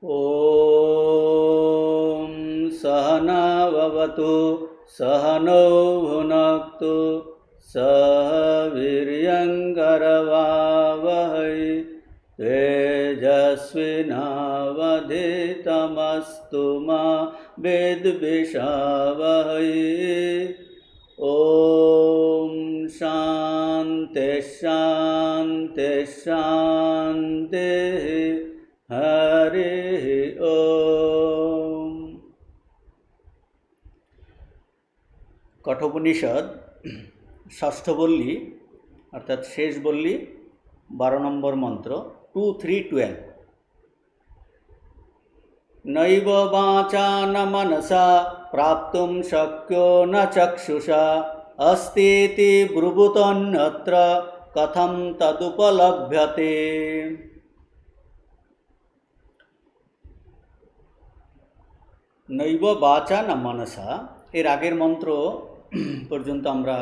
ॐ सहना भवतु सहनौ भुनक्तु सह वीर्यङ्करवावहै तेजस्विनावधीतमस्तु मा विद्विषावहै। ॐ शान्ति शान्ति शान्तिः। हरिः ओम। कठोपनिषद षष्ठ बल्ली अर्थात शेष बल्ली 12 नम्बर मंत्र 2-3-12। नैव वाचा न मनसा प्राप्तुं शक्यो न चक्षुषा अस्तीति ब्रुवुतन्यत्र कथं तदुपलभ्यते। नैव वाचा न मनसा एर आगेर मंत्र पर्यन्त आमरा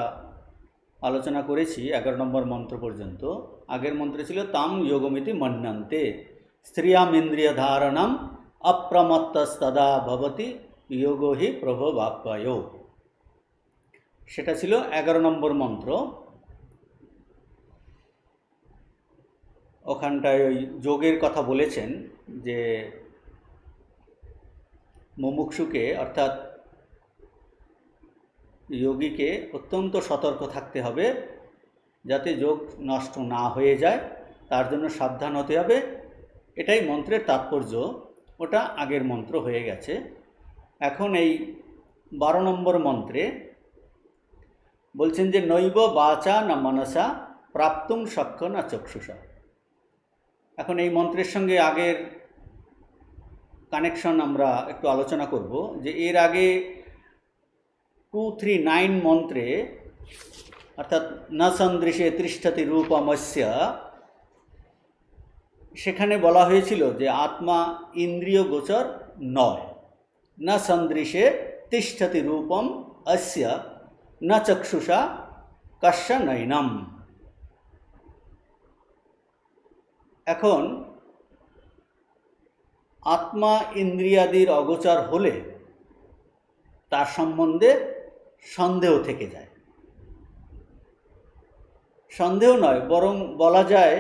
आलोचना करेছি 11 नम्बर मंत्र पर्यन्त। आगेर मंत्र छिलो ताम योगमिति मन्यन्ते स्त्रियाम इंद्रिय धारणम अप्रमत्तस्तदा भवति योगो हि प्रभवाप्ययो। सेटा छिलो 11 नम्बर मंत्र। ओखानटाय ओई योगेर कथा बोलेছেন जे मुमुक्षुके अर्थात योगी के अत्यंत सतर्क थाकते हबे जाते योग नष्ट ना हो जाए तार जन्य साबधान होते हबे। एटाई मंत्रेर तात्पर्य। ओटा आगेर मंत्र हये गेछे। एखन एई 12 नम्बर मंत्रे बोलছেন जे नैव वाचा न मनसा प्राप्तुं शक्य न चक्षुषा। एखन एई मंत्रेर संगे आगेर कानेक्शन आमरा एकटु आलोचना करब जे एर आगे 2-3-9 मंत्रे अर्थात न सन्दृशे तिष्ठति रूपमस्य सेखाने बला हयेछिलो जे आत्मा इंद्रिय गोचर नय। न सन्दृशे तिष्ठति रूपम अस्य न चक्षुषा कस्य नैनम। एखन आत्मा इंद्रियादिर अगोचर होले तार सम्बन्धे सन्देह थेके जाए। सन्देह नय बरং बला जाए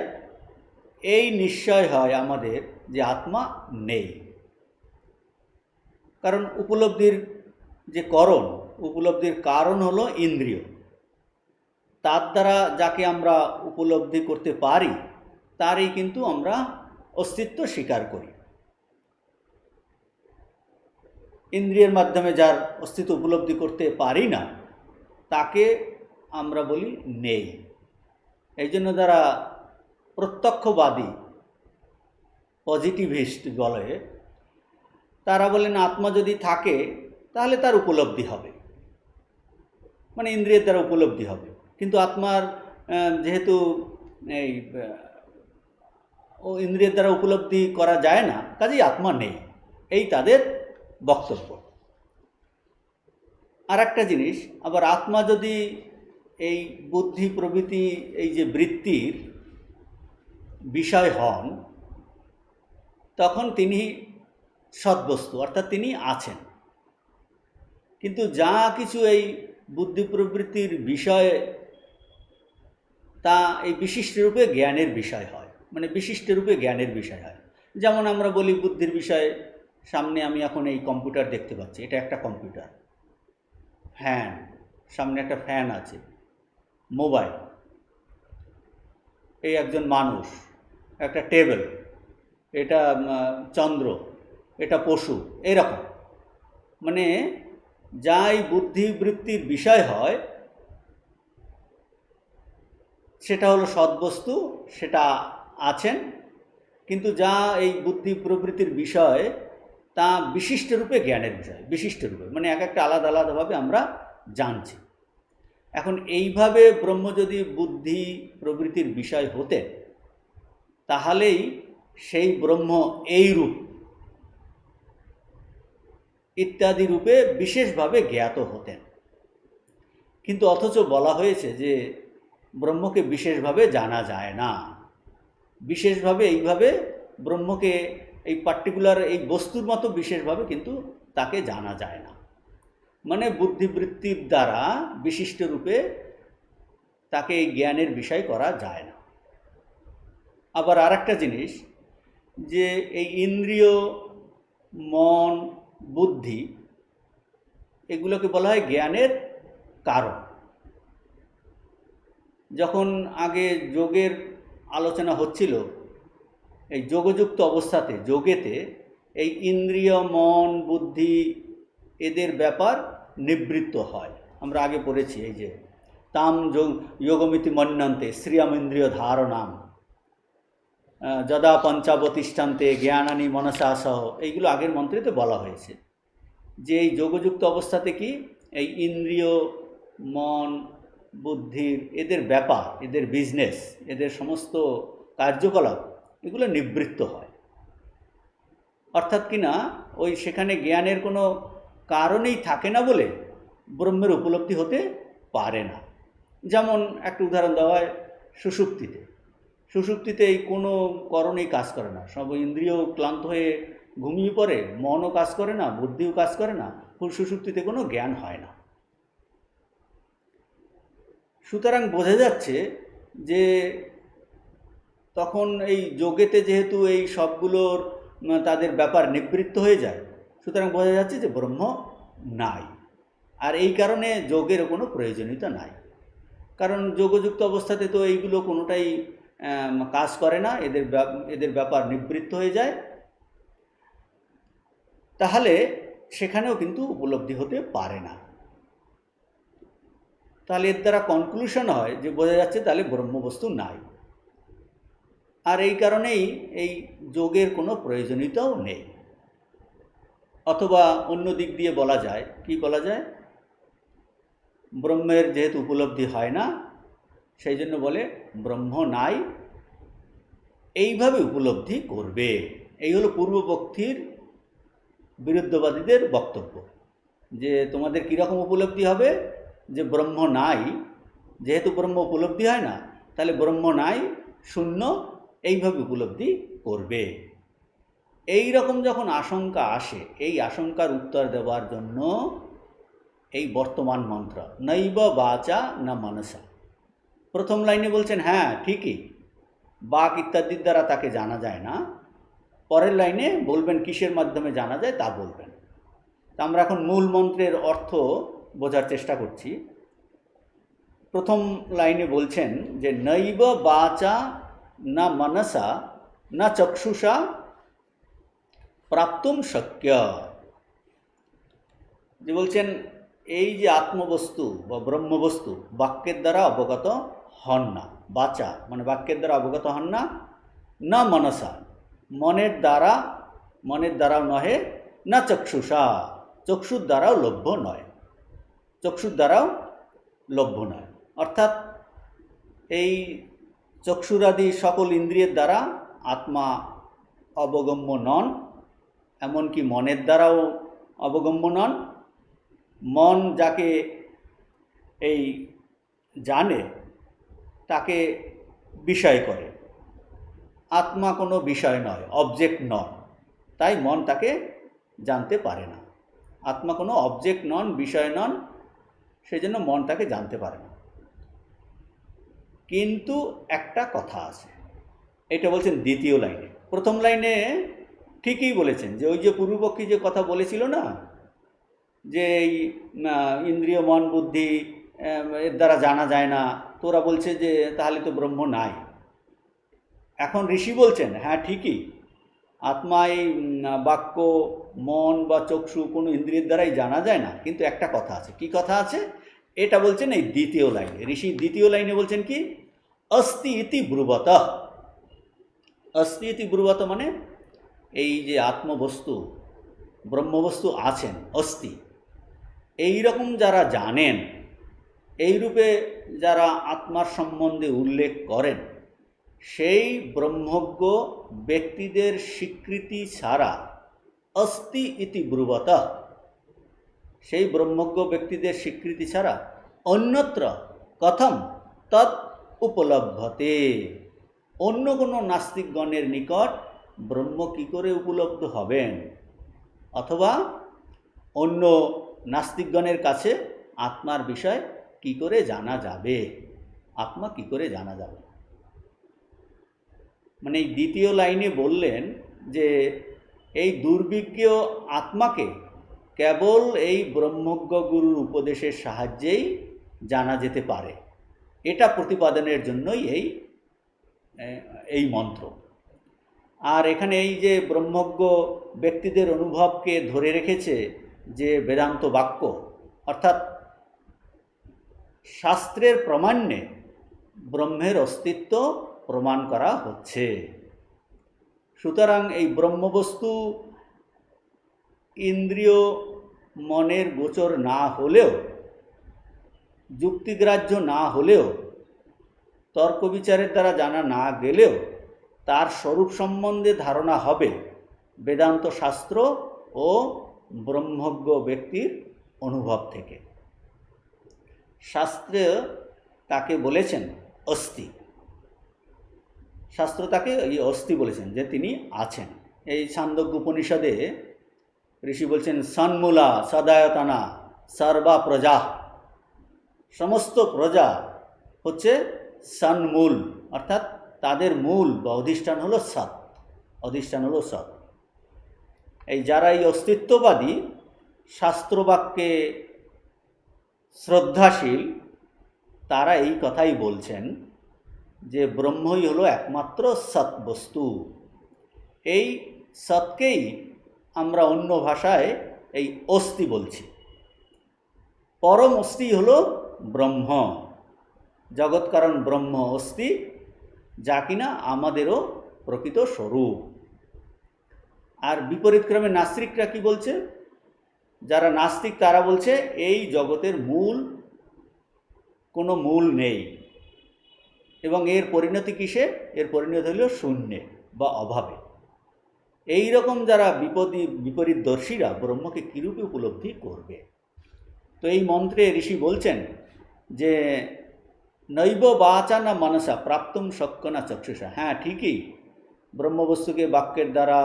এই নিশ্চয় হয় আমাদের যে আত্মা নেই। কারণ উপলব্ধির যে করণ উপলব্ধির কারণ হলো ইন্দ্রিয়। তার দ্বারা যাকে আমরা উপলব্ধি করতে পারি তারই কিন্তু আমরা অস্তিত্ব স্বীকার করি। इंद्रियर माध्यमे जार अस्तित्व उपलब्धि करते पारी ना ताके आमरा बोली नेई। एइजन्य द्वारा प्रत्यक्षवादी पजिटिविस्ट बले तारा बोलेन आत्मा यदि थाके ताहले तार उपलब्धि हबे माने इंद्रियर द्वारा उपलब्धि हबे। किन्तु आत्मार जेहेतु इंद्रियर द्वारा उपलब्धि करा जाए ना काजेई आत्मा नेई एई तादेर बक्तव्य। और एक जिनिस आबार आत्मा यदि এই बुद्धि प्रभृति এই যে বৃত্তির বিষয় হন তখন তিনি সদ্বস্তু অর্থাৎ তিনি আছেন। কিন্তু যা কিছু এই বুদ্ধি প্রবৃত্তির বিষয় তা এই বিশিষ্ট রূপে জ্ঞানের বিষয় হয় মানে বিশিষ্ট রূপে জ্ঞানের বিষয় হয়। যেমন আমরা বলি বুদ্ধির বিষয় सामने आमी एखन এই कम्पिউটার देखते पाচ্ছি এটা একটা कम्पिউটাर। फैन सामने একটা फैन আছে मोबाइल এই একজন মানুষ একটা টেবিল এটা চন্দ্र এটা পশু এরকম মানে যাই বুদ্ধিবৃত্তির বিষয় হয় সেটা হলো সদ্বস্তু সেটা আছেন। কিন্তু যা এই বুদ্ধি প্রবৃত্তির বিষয় ता विशिष्ट रूपे ज्ञानेर विषय विशिष्ट रूपे माने एक एक आलादा आलादा भावे आमरा जानछि। एखन एइभावे ब्रह्म यदि बुद्धि प्रवृत्तिर विषय होतेन ताहलेई सेई ब्रह्म एई रूप इत्यादि रूपे विशेष भावे ज्ञात होतेन। किन्तु अथच बला हयेछे जे ब्रह्म के विशेष भावे जाना जाए ना। विशेष भावे एइभावे ब्रह्म के এই পার্টিকুলার এই বস্তুর মতো বিশেষভাবে কিন্তু তাকে জানা যায় না, মানে বুদ্ধিবৃত্তির দ্বারা বিশিষ্ট রূপে তাকে এই জ্ঞানের বিষয় করা যায় না। আবার আর একটা জিনিস, যে এই ইন্দ্রিয়, মন, বুদ্ধি এগুলোকে বলা হয় জ্ঞানের কারণ। যখন আগে যোগের আলোচনা হচ্ছিল, এই যোগযুক্ত অবস্থাতে, যোগেতে এই ইন্দ্রিয়, মন, বুদ্ধি এদের ব্যাপার নিবৃত্ত হয়। আমরা আগে পড়েছি এই যে তাম যোগমিতি মন্যন্তে শ্রিয়াম ইন্দ্রিয় ধারণাম যদা পঞ্চাবতিষ্ঠান্তে জ্ঞানানি মনসা সহ, এইগুলো আগের মন্ত্রেতে বলা হয়েছে যে এই যোগযুক্ত অবস্থাতে কি এই ইন্দ্রিয়, মন, বুদ্ধির এদের ব্যাপার, এদের বিজনেস, এদের সমস্ত কার্যকলাপ এগুলো নিবৃত্ত হয়। অর্থাৎ কিনা ওই সেখানে জ্ঞানের কোনো কারণেই থাকে না বলে ব্রহ্মের উপলব্ধি হতে পারে না। যেমন একটা উদাহরণ দেওয়া হয় সুষুপ্তিতে। সুষুপ্তিতে এই কোনো কারণেই কাজ করে না, সব ইন্দ্রিয় ক্লান্ত হয়ে ঘুমিয়ে পড়ে, মনও কাজ করে না, বুদ্ধিও কাজ করে না, সুষুপ্তিতে কোনো জ্ঞান হয় না। সুতরাং বোঝা যাচ্ছে যে তখন এই যোগেতে যেহেতু এই সবগুলোর তাদের ব্যাপার নিবৃত্ত হয়ে যায়, সুতরাং বোঝা যাচ্ছে যে ব্রহ্ম নাই। আর এই কারণে যোগের কোনো প্রয়োজনীয়তা নাই, কারণ যোগযুক্ত অবস্থাতে তো এইগুলো কোনোটাই কাজ করে না, এদের ব্যাপার নিবৃত্ত হয়ে যায়। তাহলে সেখানেও কিন্তু উপলব্ধি হতে পারে না। তাহলে এর দ্বারা কনক্লুশন হয় যে বোঝা যাচ্ছে তাহলে ব্রহ্মবস্তু নাই। আর এই কারণেই এই যোগের কোনো প্রয়োজনীয়তাও নেই। অথবা অন্য দিক দিয়ে বলা যায়, কি বলা যায়, ব্রহ্মের যেহেতু উপলব্ধি হয় না, সেই জন্য বলে ব্রহ্ম নাই, এইভাবে উপলব্ধি করবে। এই হলো পূর্বপক্ষীর বিরুদ্ধবাদীদের বক্তব্য, যে তোমাদের কীরকম উপলব্ধি হবে, যে ব্রহ্ম নাই, যেহেতু ব্রহ্ম উপলব্ধি হয় না তাহলে ব্রহ্ম নাই, শূন্য, এইভাবে উপলব্ধি করবে। এই রকম যখন আশঙ্কা আসে, এই আশঙ্কার উত্তর দেওয়ার জন্য এই বর্তমান মন্ত্র নৈব বাচা না মনসা। প্রথম লাইনে বলছেন হ্যাঁ ঠিকই, বাক ইত্যাদির দ্বারা তাকে জানা যায় না। পরের লাইনে বলবেন কিসের মাধ্যমে জানা যায় তা বলবেন। তা আমরা এখন মূল মন্ত্রের অর্থ বোঝার চেষ্টা করছি। প্রথম লাইনে বলছেন যে নৈব বাচা না মনসা না চক্ষুষা প্রাপ্তুম শক্য। যে বলছেন এই যে আত্মবস্তু বা ব্রহ্মবস্তু বাক্যের দ্বারা অবগত হন না, বাচা মানে বাক্যের দ্বারা অবগত হন না, না মনসা মনের দ্বারাও নহে, না চক্ষুষা চক্ষুর দ্বারাও লভ্য নয়, চক্ষুর দ্বারাও লভ্য নয়। অর্থাৎ এই চক্ষুরাদি সকল ইন্দ্রিয়ের দ্বারা আত্মা অবগম্য নন, এমনকি মনের দ্বারাও অবগম্য নন। মন যাকে এই জানে তাকে বিষয় করে, আত্মা কোনো বিষয় নয়, অবজেক্ট নন, তাই মন তাকে জানতে পারে না। আত্মা কোনো অবজেক্ট নন, বিষয় নন, সেই জন্য মন তাকে জানতে পারে না। কিন্তু একটা কথা আছে, এটা বলছেন দ্বিতীয় লাইনে। প্রথম লাইনে ঠিকই বলেছেন যে ওই যে পূর্বপক্ষী যে কথা বলেছিল না, যে এই ইন্দ্রিয়, মন, বুদ্ধি এর দ্বারা জানা যায় না, তোরা বলছে যে তাহলে তো ব্রহ্ম নাই। এখন ঋষি বলছেন হ্যাঁ ঠিকই, আত্মা এই বাক্য, মন বা চক্ষু কোনো ইন্দ্রিয়ের দ্বারাই জানা যায় না, কিন্তু একটা কথা আছে। কি কথা আছে? এটা বলছেন এই দ্বিতীয় লাইনে। ঋষি দ্বিতীয় লাইনে বলছেন কি, অস্তি ইতি ব্রুবত। অস্তি ইতি ব্রুবত মানে এই যে আত্মবস্তু, ব্রহ্মবস্তু আছেন, অস্তি, এই রকম যারা জানেন, এই রূপে যারা আত্মার সম্বন্ধে উল্লেখ করেন, সেই ব্রহ্মজ্ঞ ব্যক্তিদের স্বীকৃতি ছাড়া অস্তি ইতি ব্রুবত, সেই ব্রহ্মজ্ঞ ব্যক্তিদের স্বীকৃতি ছাড়া অন্যত্র কথম তৎ উপলভ্যতে, অন্য কোনো নাস্তিকগণের নিকট ব্রহ্ম কি করে উপলব্ধ হবেন, অথবা অন্য নাস্তিকগণের কাছে আত্মার বিষয় কি করে জানা যাবে, আত্মা কি করে জানা যাবে। মানে এই দ্বিতীয় লাইনে বললেন যে এই দুর্বিজ্ঞ আত্মাকে কেবল এই ব্রহ্মজ্ঞ গুরুর উপদেশের সাহায্যেই জানা যেতে পারে। এটা প্রতিপাদনের জন্যই এই মন্ত্র। আর এখানে এই যে ব্রহ্মজ্ঞ ব্যক্তিদের অনুভবকে ধরে রেখেছে যে বেদান্ত বাক্য, অর্থাৎ শাস্ত্রের প্রামাণ্যে ব্রহ্মের অস্তিত্ব প্রমাণ করা হচ্ছে। সুতরাং এই ব্রহ্মবস্তু ইন্দ্রিয় মনের গোচর না হলেও, যুক্তিগ্রাহ্য না হলেও, তর্ক বিচারের দ্বারা জানা না গেলেও তার স্বরূপ সম্বন্ধে ধারণা হবে বেদান্ত শাস্ত্র ও ব্রহ্মজ্ঞ ব্যক্তির অনুভব থেকে। শাস্ত্রে তাকে বলেছেন অস্তি, শাস্ত্র তাকে এই অস্তি বলেছেন, যে তিনি আছেন। এই ছান্দোগ্য উপনিষদে ঋষি বলছেন সন্মূলা সদায়তনা সর্বা প্রজা, সমস্ত প্রজা হচ্ছে সন্মূল, অর্থাৎ তাদের মূল বা অধিষ্ঠান হলো সৎ, অধিষ্ঠান হলো সৎ। এই যারা এই অস্তিত্ববাদী শাস্ত্রবাক্যে শ্রদ্ধাশীল, তারা এই কথাই বলছেন যে ব্রহ্মই হলো একমাত্র সৎ বস্তু। এই সৎকেই আমরা অন্য ভাষায় এই অস্তি বলছি। পরম অস্তি হলো ব্রহ্ম, জগৎকারণ ব্রহ্ম অস্তি, যা কিনা আমাদেরও প্রকৃত স্বরূপ। আর বিপরীতক্রমে নাস্তিকরা কি বলছে? যারা নাস্তিক তারা বলছে এই জগতের কোনো মূল নেই, এবং এর পরিণতি কিসে? এর পরিণতি হল শূন্যে বা অভাবে। এই রকম যারা বিপরীতদর্শীরা ব্রহ্মকে কীরূপে উপলব্ধি করবে? তো এই মন্ত্রে ঋষি বলছেন যে নৈব বাচা না মনসা প্রাপ্তুম শক্য না চক্ষুষা। হ্যাঁ, ঠিকই, ব্রহ্মবস্তুকে বাক্যের দ্বারা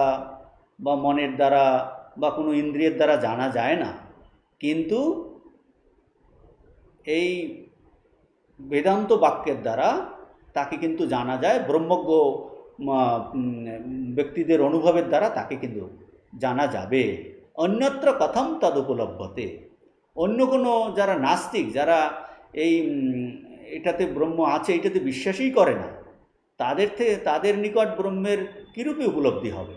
বা মনের দ্বারা বা কোনো ইন্দ্রিয়ের দ্বারা জানা যায় না, কিন্তু এই বেদান্ত বাক্যের দ্বারা তাকে কিন্তু জানা যায়। ব্রহ্মজ্ঞ ব্যক্তিদের অনুভবের দ্বারা তাকে কিন্তু জানা যাবে। অন্যত্র কথম তদুপলভ্যতে। অন্য কোনো যারা নাস্তিক, যারা এই এটাতে ব্রহ্ম আছে এটাতে বিশ্বাসই করে না, তাদের নিকট ব্রহ্মের কীরূপে উপলব্ধি হবে?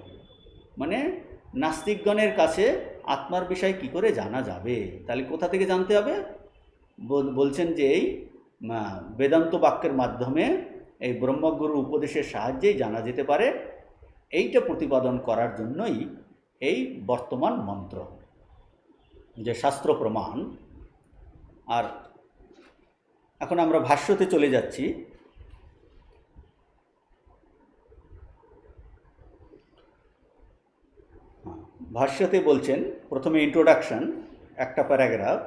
মানে নাস্তিকগণের কাছে আত্মার বিষয় কি করে জানা যাবে? তাহলে কোথা থেকে জানতে হবে? বলছেন যে এই বেদান্ত বাক্যের মাধ্যমে এই ব্রহ্মগুরুর উপদেশের সাহায্যেই জানা যেতে পারে। এইটা প্রতিপাদন করার জন্যই এই বর্তমান মন্ত্র, যে শাস্ত্র প্রমাণ। আর এখন আমরা ভাষ্যতে চলে যাচ্ছি। ভাষ্যতে বলছেন, প্রথমে ইন্ট্রোডাকশন, একটা প্যারাগ্রাফ।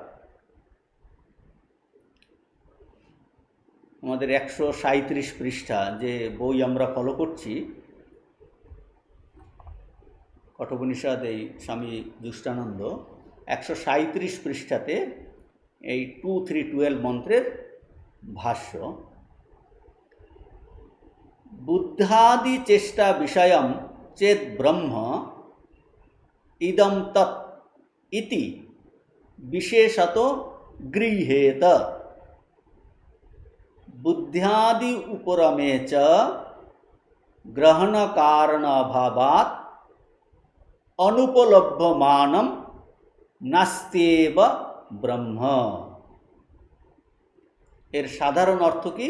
আমাদের 137 পৃষ্ঠা যে বই আমরা ফলো করছি, কঠোপনিষদ, এই স্বামী যুষ্টানন্দ, 137 পৃষ্ঠাতে এই 2-3-12 মন্ত্রের ভাষ্য। বুদ্ধাদি চেষ্টা বিষয়ম চেদ ব্রহ্ম ইদম তৎ ইতি বিশেষত গৃহ্যেত বুদ্ধ্যাদি উপরমে চ গ্রহণ কারণ অভাবাৎ অনুপলভ্যমানম নাস্তেব ব্রহ্ম। এর সাধারণ অর্থ কি?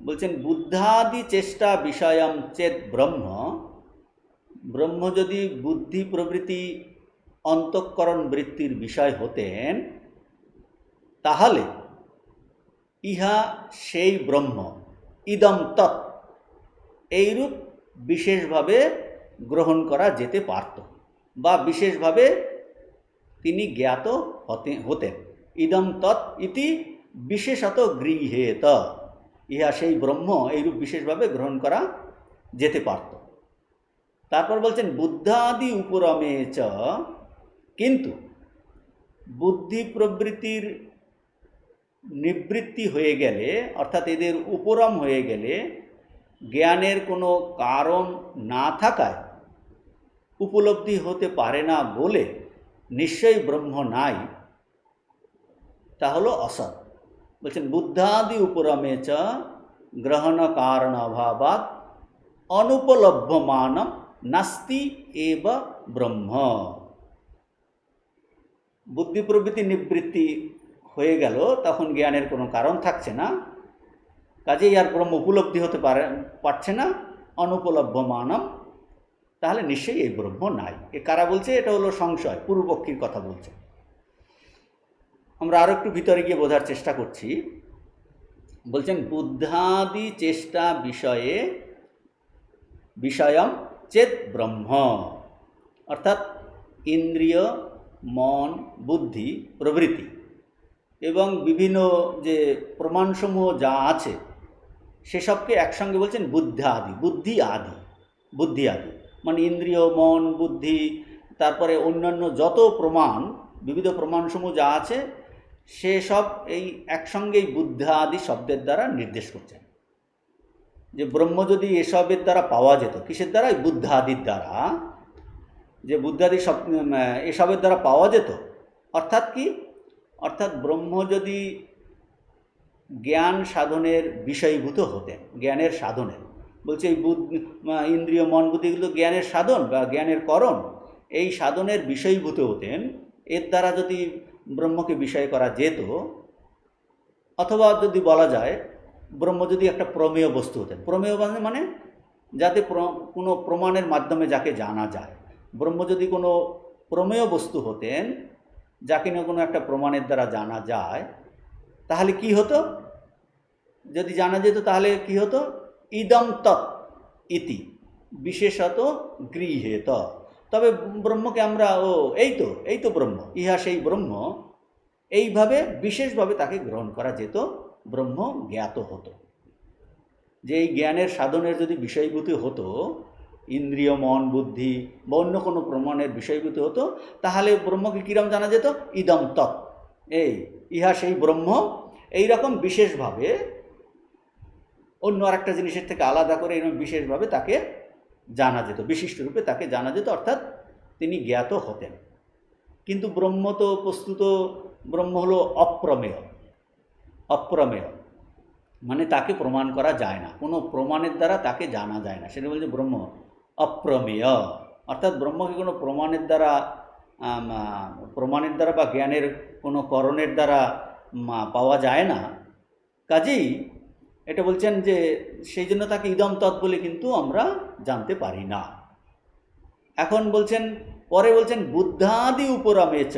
বলছেন বুদ্ধাদি চেষ্টা বিষয়ম চেদ ব্রহ্ম, ব্রহ্ম যদি বুদ্ধি প্রবৃত্তি অন্তঃকরণ বৃত্তির বিষয় হতেন, তাহলে ইহা সেই ব্রহ্ম ইদম তৎ এইরূপ বিশেষভাবে গ্রহণ করা যেতে পারত, বা বিশেষভাবে তিনি জ্ঞাত হতেন। ইদম তৎ ইতি বিশেষত গৃহ্যেত, ইহা সেই ব্রহ্ম এইরূপ বিশেষভাবে গ্রহণ করা যেতে পারত। তারপর বলছেন বুদ্ধাদি উপরমে চ, কিন্তু বুদ্ধি প্রবৃত্তির নিবৃত্তি হয়ে গেলে, অর্থাৎ এদের উপরম হয়ে গেলে, জ্ঞানের কোনো কারণ না থাকায় উপলব্ধি হতে পারে না বলে নিশ্চয়ই ব্রহ্ম নাই, তা হলো অসৎ। বলছেন বুদ্ধাদি উপরমে চ গ্রহণ কারণ অভাবাৎ অনুপলভ্যমানম নাস্তি এব ব্রহ্ম। বুদ্ধি প্রবৃত্তি নিবৃত্তি হয়ে গেল, তখন জ্ঞানের কোনো কারণ থাকছে না, কাজেই আর ব্রহ্ম উপলব্ধি হতে পারছে না, অনুপলভ্যমানম, তাহলে নিশ্চয়ই এই ব্রহ্ম নাই। এ কারা বলছে? এটা হলো সংশয়, পূর্বপক্ষীর কথা বলছে। আমরা আরও একটু ভিতরে গিয়ে বোঝার চেষ্টা করছি। বলছেন বুদ্ধাদি চেষ্টা বিষয়ে বিষয়ম চেত ব্রহ্ম, অর্থাৎ ইন্দ্রিয়, মন, বুদ্ধি প্রভৃতি এবং বিভিন্ন যে প্রমাণসমূহ যা আছে সেসবকে একসঙ্গে বলছেন বুদ্ধাদি, বুদ্ধি আদি মানে ইন্দ্রিয়, মন, বুদ্ধি, তারপরে অন্যান্য যত প্রমাণ, বিবিধ প্রমাণসমূহ যা আছে সেসব এই একসঙ্গেই বুদ্ধাদি শব্দের দ্বারা নির্দেশ করছেন। যে ব্রহ্ম যদি এসবের দ্বারা পাওয়া যেত, কিসের দ্বারা? বুদ্ধাদির দ্বারা, যে বুদ্ধাদি সব এসবের দ্বারা পাওয়া যেত, অর্থাৎ কি? অর্থাৎ ব্রহ্ম যদি জ্ঞান সাধনের বিষয়ভূত হতেন, জ্ঞানের সাধনের, বলছে এই ইন্দ্রিয়, মন, বুদ্ধিগুলো জ্ঞানের সাধন বা জ্ঞানের করণ, এই সাধনের বিষয়ভূত হতেন, এর দ্বারা যদি ব্রহ্মকে বিষয় করা যেত, অথবা যদি বলা যায় ব্রহ্ম যদি একটা প্রমেয় বস্তু হতেন, প্রমেয় মানে যাতে কোনো প্রমাণের মাধ্যমে যাকে জানা যায়, ব্রহ্ম যদি কোনো প্রমেয় বস্তু হতেন যাকে না কোনো একটা প্রমাণের দ্বারা জানা যায়, তাহলে কি হতো? যদি জানা যেত তাহলে কি হতো? ইদম তৎ ইতি বিশেষত গৃহীত। তবে ব্রহ্মকে আমরা এই তো ব্রহ্ম, ইহা সেই ব্রহ্ম, এইভাবে বিশেষভাবে তাকে গ্রহণ করা যেত, ব্রহ্ম জ্ঞাত হতো। যে এই জ্ঞানের সাধনের যদি বিষয়ভূত হতো, ইন্দ্রিয়, মন, বুদ্ধি বা অন্য কোনো প্রমাণের বিষয়ভূত হতো, তাহলে ব্রহ্মকে কিরম জানা যেত? ইদম তৎ, ইহা সেই ব্রহ্ম, এইরকম বিশেষভাবে, অন্য আরেকটা জিনিসের থেকে আলাদা করে এরকম বিশেষভাবে তাকে জানা যেত, বিশিষ্ট রূপে তাকে জানা যেত, অর্থাৎ তিনি জ্ঞাত হতেন। কিন্তু ব্রহ্ম তো বস্তুত, ব্রহ্ম হলো অপ্রমেয়, মানে তাকে প্রমাণ করা যায় না, কোনো প্রমাণের দ্বারা তাকে জানা যায় না, সেটা বলছে ব্রহ্ম অপ্রমেয়। অর্থাৎ ব্রহ্মকে কোনো প্রমাণের দ্বারা বা জ্ঞানের কোনো করণের দ্বারা পাওয়া যায় না। কাজেই এটা বলছেন যে সেই জন্য তাকে ইদম তৎ বলে কিন্তু আমরা জানতে পারি না। এখন বলছেন, পরে বলছেন বুদ্ধাদি উপরমে চ,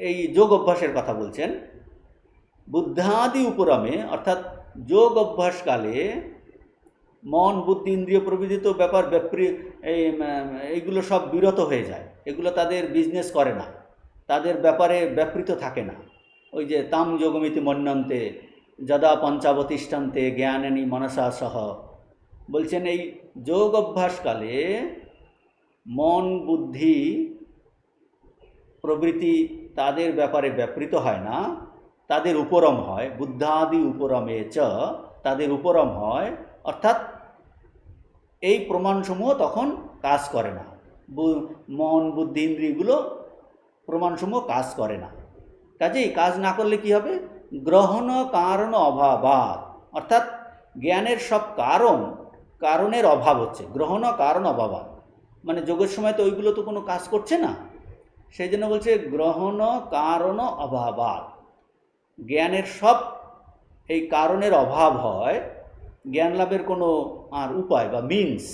এই যোগ অভ্যাসের কথা বলছেন। বুদ্ধাদি উপরমে অর্থাৎ যোগ অভ্যাসকালে মন, বুদ্ধি, ইন্দ্রিয় প্রভৃতি তো এইগুলো সব বিরত হয়ে যায়, এগুলো তাদের বিজনেস করে না, তাদের ব্যাপারে ব্যাপৃত থাকে না। ওই যে তাম যোগমিতি মন্যন্তে যদা পঞ্চাবতিষ্ঠান্তে জ্ঞানানি মনসা সহ, বলছেন এই যোগ অভ্যাসকালে মন, বুদ্ধি প্রভৃতি তাদের ব্যাপারে ব্যাপৃত হয় না, তাদের উপরম হয়। বুদ্ধাদি উপরমে চ, তাদের উপরম হয়, অর্থাৎ এই প্রমাণসমূহ তখন কাজ করে না, মন, বুদ্ধি, ইন্দ্রিয়গুলো প্রমাণসমূহ কাজ করে না। কাজেই কাজ না করলে কি হবে? গ্রহণ কারণ অভাবাৎ, অর্থাৎ জ্ঞানের সব কারণের অভাব হচ্ছে, গ্রহণ কারণ অভাবাৎ, মানে যোগের সময় তো ওইগুলো তো কোনো কাজ করছে না, সেই জন্য বলছে গ্রহণ কারণ অভাবাৎ, জ্ঞানের সব এই কারণের অভাব হয়, জ্ঞান লাভের কোনো আর উপায় বা মিনস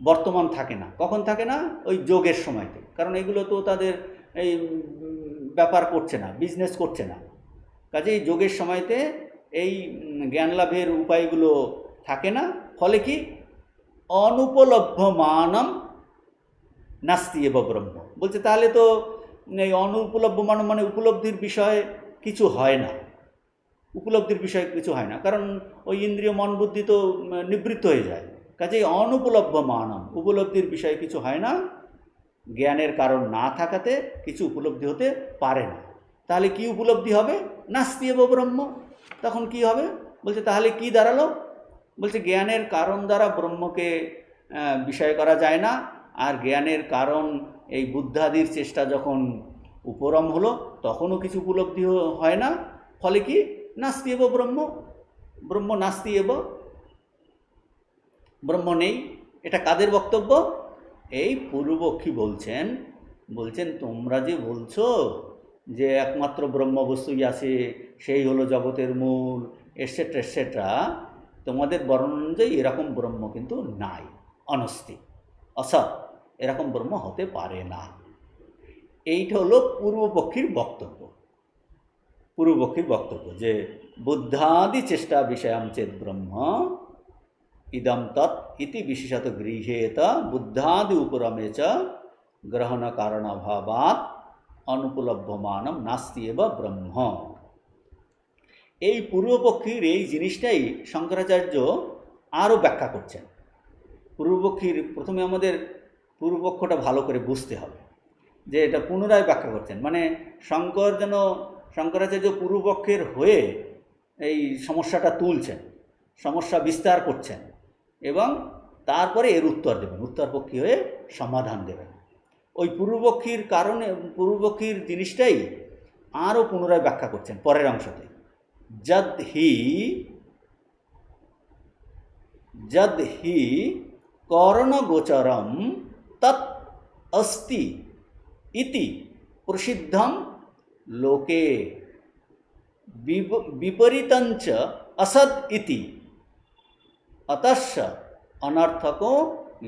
বর্তমান থাকে না। কখন থাকে না? ওই যোগের সময়তে, কারণ এগুলো তো তাদের এই ব্যাপার করছে না, বিজনেস করছে না। কাজেই যোগের সময়তে এই জ্ঞান লাভের উপায়গুলো থাকে না, ফলে কি অনুপলভ্যমানম নাস্তি এব ব্রহ্ম। বলছে তাহলে তো এই অনুপলভ্যমানম মানে উপলব্ধির বিষয় কিছু হয় না, উপলব্ধির বিষয় কিছু হয় না, কারণ ওই ইন্দ্রিয়, মন, বুদ্ধি তো নিবৃত্ত হয়ে যায়। কাজেই অনুপলব্ধ মানম, উপলব্ধির বিষয় কিছু হয় না, জ্ঞানের কারণ না থাকাতে কিছু উপলব্ধি হতে পারে না। তাহলে কি উপলব্ধি হবে? নাস্তি এব ব্রহ্ম। তখন কি হবে? বলছে তাহলে কি দাঁড়ালো? বলছে জ্ঞানের কারণ দ্বারা ব্রহ্মকে বিষয় করা যায় না, আর জ্ঞানের কারণ এই বুদ্ধাদির চেষ্টা যখন উপরম হলো তখনও কিছু উপলব্ধি হয় না। ফলে কি? নাস্তি এব ব্রহ্ম, ব্রহ্ম নাস্তি এব, ব্রহ্ম নেই। এটা কাদের বক্তব্য? এই পূর্বপক্ষী বলছেন তোমরা যে বলছো যে একমাত্র ব্রহ্মবস্তুই আছে, সেই হলো জগতের মূল, এটসেট্রা এটসেট্রা, তোমাদের বর্ণনা অনুযায়ী এরকম ব্রহ্ম কিন্তু নাই, অনস্তি, অসৎ, এরকম ব্রহ্ম হতে পারে না। এইটা হলো পূর্বপক্ষীর বক্তব্য যে বুদ্ধাদি চেষ্টা বিষয়াম চেত ব্রহ্ম ইদম তৎ ইতি বিশেষত গৃহীত বুদ্ধাদি উপরমে চ গ্রহণ কারণাভাবাৎ অনুপলব্ধমানম নাস্তি এব ব্রহ্ম। এই পূর্বপক্ষীর এই জিনিসটাই শঙ্করাচার্য আরও ব্যাখ্যা করছেন। পূর্বপক্ষীর প্রথমে আমাদের পূর্বপক্ষটা ভালো করে বুঝতে হবে, যে এটা পুনরায় ব্যাখ্যা করছেন, মানে শঙ্করাচার্য পূর্বপক্ষের হয়ে এই সমস্যাটা তুলছেন, সমস্যা বিস্তার করছেন এবং তারপরে এর উত্তর দেবেন, উত্তরপক্ষী হয়ে সমাধান দেবেন। ওই পূর্বপক্ষীর জিনিসটাই আরও পুনরায় ব্যাখ্যা করছেন পরের অংশতে। যদ হি করণগোচরম তৎ अस्ति इति प्रसिद्धं लोके विपरीतंच असद इति अतश्च अनर्थको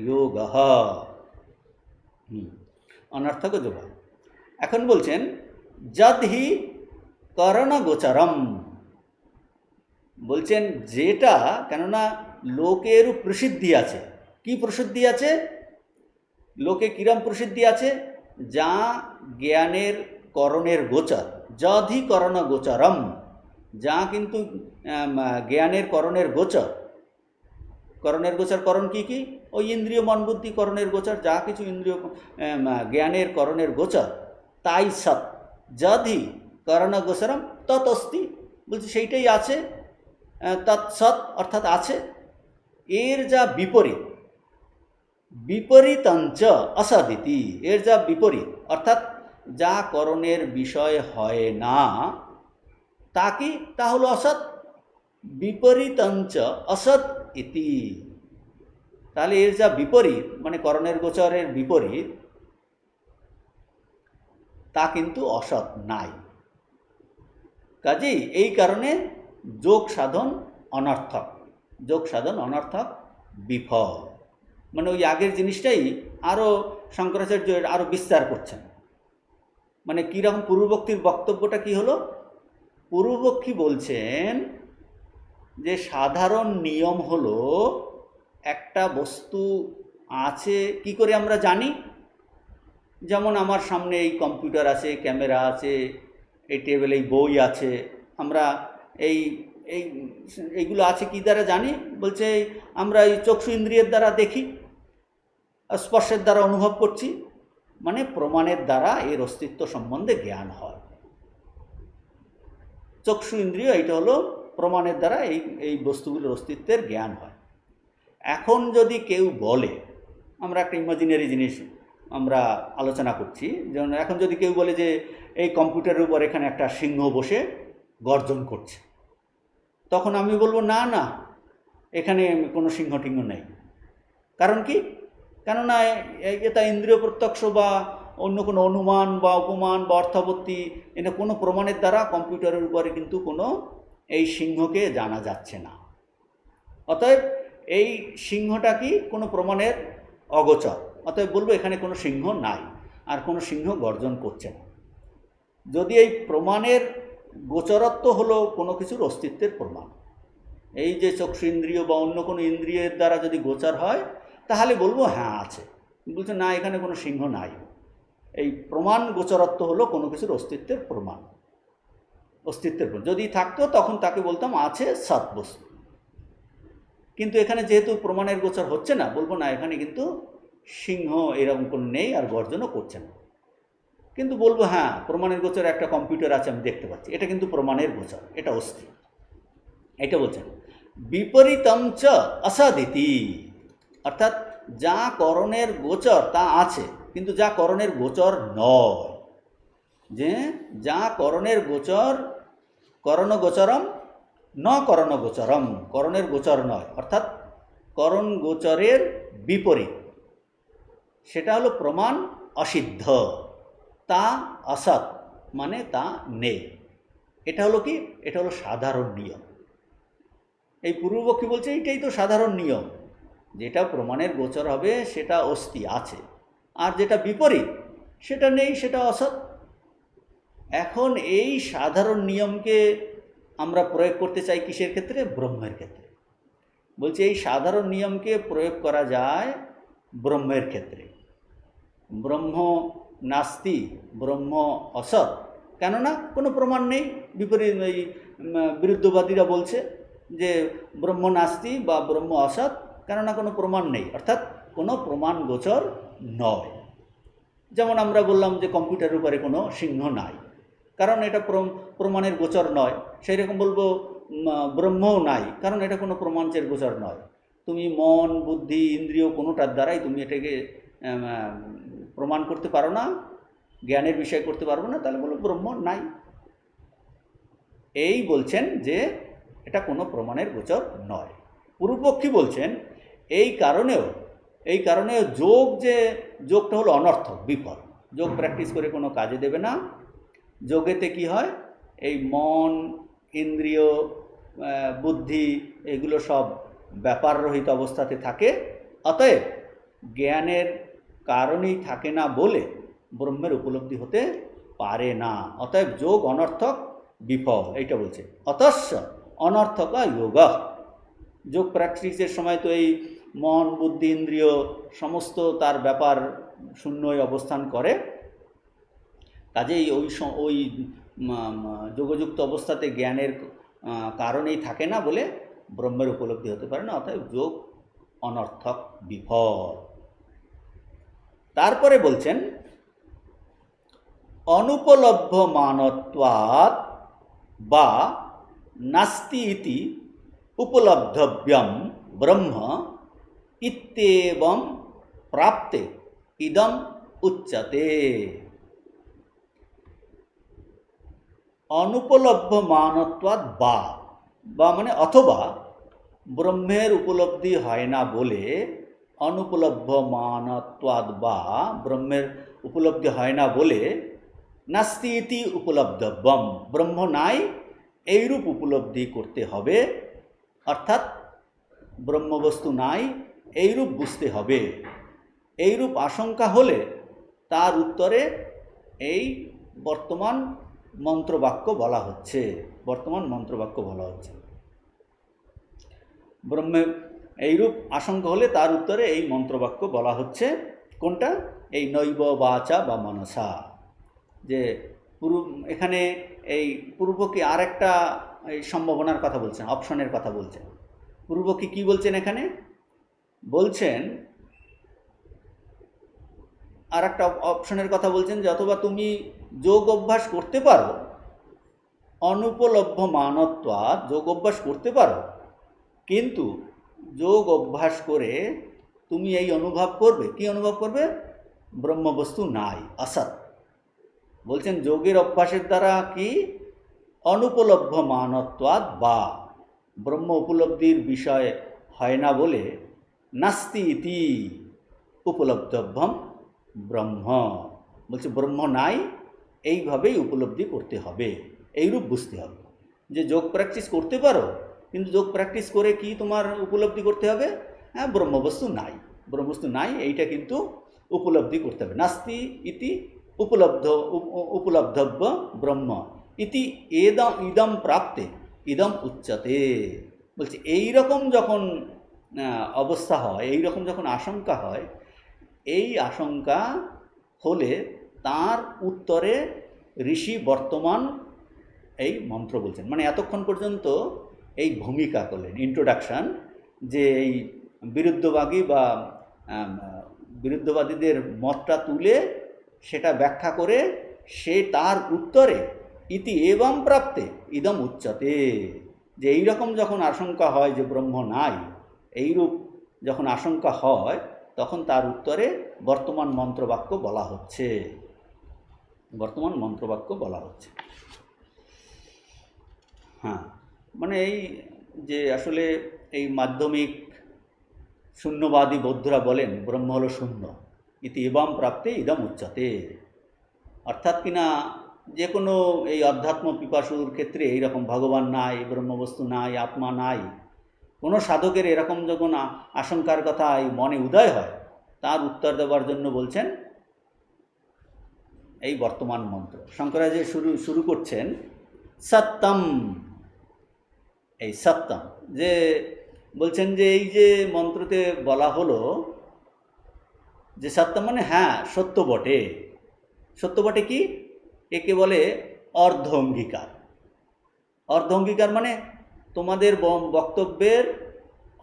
योगः। अनर्थक যোগ। এখন বলছেন যদ হি করণগোচরম, বলছেন যেটা, কেননা লোকের প্রসিদ্ধি আছে। কি প্রসিদ্ধি আছে? লোকে কিরম প্রসিদ্ধি আছে? যা জ্ঞানের করণের গোচর, যধি করণ গোচরম, যা কিন্তু জ্ঞানের করণের গোচর। করণ কি কি? ওই ইন্দ্রিয় মন বুদ্ধি করণের গোচর, যা কিছু ইন্দ্রিয় জ্ঞানের করণের গোচর, তাই সৎ। যধি করণ গোচরম তৎ অস্তি, বলছে সেইটাই আছে, তৎসৎ অর্থাৎ আছে। এর যা বিপরীত, বিপরীতঞ্চ অসদিতি, এর যা বিপরীত অর্থাৎ যা করণের বিষয় হয় না তা কি? তা হলো অসৎ। বিপরীতঞ্চ অসৎ ইতি, তাহলে এর যা বিপরীত, মানে করণের গোচরের বিপরীত, তা কিন্তু অসৎ নাই। কাজেই এই কারণে যোগ সাধন অনর্থক, বিফল। মানে ওই আগের জিনিসটাই আরও শঙ্করাচার্য আরও বিস্তার করছেন। মানে কীরকম? পূর্বপক্ষীর বক্তব্যটা কি হলো? পূর্বপক্ষী বলছেন যে সাধারণ নিয়ম হলো একটা বস্তু আছে কি করে আমরা জানি? যেমন আমার সামনে এই কম্পিউটার আছে, ক্যামেরা আছে, এই টেবিলে এই বই আছে, আমরা এইগুলো আছে কি দ্বারা জানি? বলছে আমরা এই চক্ষু ইন্দ্রিয়ের দ্বারা দেখি, স্পর্শের দ্বারা অনুভব করছি, মানে প্রমাণের দ্বারা এর অস্তিত্ব সম্বন্ধে জ্ঞান হয়। চক্ষু ইন্দ্রিয় এটা হলো প্রমাণের দ্বারা এই বস্তুগুলোর অস্তিত্বের জ্ঞান হয়। এখন যদি কেউ বলে, আমরা একটা ইমাজিনারি জিনিস আমরা আলোচনা করছি, যেমন এখন যদি কেউ বলে যে এই কম্পিউটারের উপর এখানে একটা সিংহ বসে গর্জন করছে, তখন আমি বলবো না না, এখানে কোনো সিংহ টিংহ নেই। কারণ কি? কেননা এটা ইন্দ্রিয় প্রত্যক্ষ বা অন্য কোনো অনুমান বা উপমান বা অর্থাবর্তী, এটা কোনো প্রমাণের দ্বারা কম্পিউটারের উপরে কিন্তু কোনো এই সিংহকে জানা যাচ্ছে না। অতএব এই সিংহটা কি? কোনো প্রমাণের অগোচর। অতএব বলবো এখানে কোনো সিংহ নাই, আর কোনো সিংহ গর্জন করছে না। যদি এই প্রমাণের গোচরত্ব হলো কোনো কিছুর অস্তিত্বের প্রমাণ, এই যে চক্ষু ইন্দ্রিয় বা অন্য কোনো ইন্দ্রিয়ের দ্বারা যদি গোচর হয়, তাহলে বলবো হ্যাঁ আছে। বলছে না, এখানে কোনো সিংহ নাই। এই প্রমাণ গোচরত্ব হলো কোনো কিছুর অস্তিত্বের প্রমাণ। যদি থাকতো তখন তাকে বলতাম আছে সৎ বস্তু। কিন্তু এখানে যেহেতু প্রমাণের গোচর হচ্ছে না, বলবো না এখানে কিন্তু সিংহ এরকম কোনো নেই আর গর্জনও করছে না, কিন্তু বলবো হ্যাঁ প্রমাণের গোচর একটা কম্পিউটার আছে আমি দেখতে পাচ্ছি, এটা কিন্তু প্রমাণের গোচর, এটা অস্থি। এটা বলছেন বিপরীতম চ অসদিতি, অর্থাৎ যা করণের গোচর তা আছে কিন্তু যা করণের গোচর নয়, যে যা করণের গোচর করণ গোচরম ন করণ গোচরম, করণের গোচর নয় অর্থাৎ করণ গোচরের বিপরীত, সেটা হলো প্রমাণ অসিদ্ধ, তা অসৎ মানে তা নেই। এটা হলো কি, এটা হলো সাধারণ নিয়ম। এই পূর্বপক্ষী বলছে এইটাই তো সাধারণ নিয়ম, যেটা প্রমাণের গোচর হবে সেটা অস্তি আছে, আর যেটা বিপরীত সেটা নেই, সেটা অসৎ। এখন এই সাধারণ নিয়মকে আমরা প্রয়োগ করতে চাই কিসের ক্ষেত্রে? ব্রহ্মের ক্ষেত্রে। বলছে এই সাধারণ নিয়মকে প্রয়োগ করা যায় ব্রহ্মের ক্ষেত্রে। ব্রহ্ম নাস্তি, ব্রহ্ম অসৎ, কেননা কোনো প্রমাণ নেই। বিপরীত এই বিরুদ্ধবাদীরা বলছে যে ব্রহ্ম নাস্তি বা ব্রহ্ম অসৎ, কেননা কোনো প্রমাণ নেই, অর্থাৎ কোনো প্রমাণ গোচর নয়। যেমন আমরা বললাম যে কম্পিউটারের উপরে কোনো সিংহ নাই, কারণ এটা প্রমাণের গোচর নয়। সেই রকম বলবো ব্রহ্মও নাই, কারণ এটা কোনো প্রমাণের গোচর নয়। তুমি মন বুদ্ধি ইন্দ্রিয় কোনোটার দ্বারাই তুমি এটাকে প্রমাণ করতে পারো না, জ্ঞানের বিষয় করতে পারবো না, তাহলে বলো ব্রহ্ম নাই। এই বলছেন যে এটা কোনো প্রমাণের গোচর নয়। পূর্বপক্ষী বলছেন এই কারণেও যোগ, যে যোগটা হলো অনর্থক, বিফল। যোগ প্র্যাকটিস করে কোনো কাজে দেবে না। যোগেতে কি হয়, এই মন ইন্দ্রিয় বুদ্ধি এগুলো সব ব্যাপাররহিত অবস্থাতে থাকে, অতএব জ্ঞানের কারণেই থাকে না বলে ব্রহ্মের উপলব্ধি হতে পারে না। অতএব যোগ অনর্থক বিফল, এইটা বলছে। অতস্য অনর্থক যোগ। যোগ প্র্যাকটিসের সময় তো এই মন বুদ্ধি ইন্দ্রিয় সমস্ত তার ব্যাপার শূন্যই অবস্থান করে, কাজেই ওই যোগযুক্ত অবস্থাতে জ্ঞানের কারণেই থাকে না বলে ব্রহ্মের উপলব্ধি হতে পারে না, অর্থাৎ যোগ অনর্থক বিফল। তারপরে বলছেন অনুপলব্ধ মানত্বাৎ বা নাস্তি ইতি উপলব্ধব্যম ব্রহ্ম ইত্যেবং প্রাপ্তে ইদম উচ্যতে। অনুপলব্ধ মানত্বাৎ বা মানে অথবা ব্রহ্মের উপলব্ধি হয় না বলে, অনুপলব্ধ মানত্বাৎ বা ব্রহ্মের উপলব্ধি হয় না বলে, নাস্তি ইতি উপলব্ধব্যম ব্রহ্ম নাই এইরূপ উপলব্ধি করতে হবে, অর্থাৎ ব্রহ্মবস্তু নাই এইরূপ বুঝতে হবে। এইরূপ আশঙ্কা হলে তার উত্তরে এই বর্তমান মন্ত্রবাক্য বলা হচ্ছে, ব্রহ্মের এইরূপ আশঙ্কা হলে তার উত্তরে এই মন্ত্রবাক্য বলা হচ্ছে। কোনটা? এই নৈব বাচা বা মনসা। যে এখানে এই পূর্বপক্ষী আর একটা এই সম্ভাবনার কথা বলছেন, অপশনের কথা বলছেন। পূর্বপক্ষী কি বলছেন এখানে? বলছেন আর একটা অপশনের কথা বলছেন যে অথবা তুমি যোগ অভ্যাস করতে পারো, অনুপলব্ধ মানত্বাৎ যোগ অভ্যাস করতে পারো, কিন্তু যোগ অভ্যাস করে তুমি এই অনুভব করবে, কি অনুভব করবে? ব্রহ্মবস্তু নাই, অসৎ। বলছেন যোগের অভ্যাসের দ্বারা কি অনুপলব্ধ মানত্বাৎ বা ব্রহ্ম উপলব্ধির বিষয় হয় না বলে, নাস্তি ইতি উপলব্ধব্যম ব্রহ্ম, বলছে ব্রহ্ম নাই এইভাবেই উপলব্ধি করতে হবে, এইরূপ বুঝতে হবে। যে যোগ প্র্যাকটিস করতে পারো, কিন্তু যোগ প্র্যাকটিস করে কি তোমার উপলব্ধি করতে হবে? হ্যাঁ, ব্রহ্মবস্তু ব্রহ্মবস্তু নাই এইটা কিন্তু উপলব্ধি করতে হবে। নাস্তি ইতি উপলব্ধব্য ব্রহ্ম ইতি ইদম প্রাপ্তে ইদম উচ্যতে। বলছে এইরকম যখন অবস্থা হয়, এইরকম যখন আশঙ্কা হয়, এই আশঙ্কা হলে তার উত্তরে ঋষি বর্তমান এই মন্ত্র বলছেন। মানে এতক্ষণ পর্যন্ত এই ভূমিকা করলেন, ইন্ট্রোডাকশান। যে এই বিরুদ্ধবাদী বা বিরুদ্ধবাদীদের মতটা তুলে সেটা ব্যাখ্যা করে সে তার উত্তরে ইতি এবং প্রাপ্তে ইদম উচ্চতে, যে এইরকম যখন আশঙ্কা হয় যে ব্রহ্ম নাই, এইরূপ যখন আশঙ্কা হয় তখন তার উত্তরে বর্তমান মন্ত্রবাক্য বলা হচ্ছে, বর্তমান মন্ত্রবাক্য বলা হচ্ছে। হ্যাঁ, মানে এই যে আসলে এই মাধ্যমিক শূন্যবাদী বৌদ্ধরা বলেন ব্রহ্ম হলো শূন্য, ইতি এবং প্রাপ্তে ইদম উচ্চতে, অর্থাৎ কিনা যে কোনো এই অধ্যাত্ম পিপাসুর ক্ষেত্রে এইরকম ভগবান নাই, ব্রহ্মবস্তু নাই, আত্মা নাই, কোনো সাধকের এরকম যখন আশঙ্কার কথা এই মনে উদয় হয় তার উত্তর দেওয়ার জন্য বলছেন এই বর্তমান মন্ত্র। শঙ্করাচার্য শুরু করছেন সত্যম, এই সত্যম যে বলছেন যে এই যে মন্ত্রতে বলা হলো যে সত্যম মানে হ্যাঁ সত্য বটে। সত্য বটে কি? একে বলে অর্ধ অঙ্গীকার। অর্ধ অঙ্গীকার মানে তোমাদের বক্তব্যের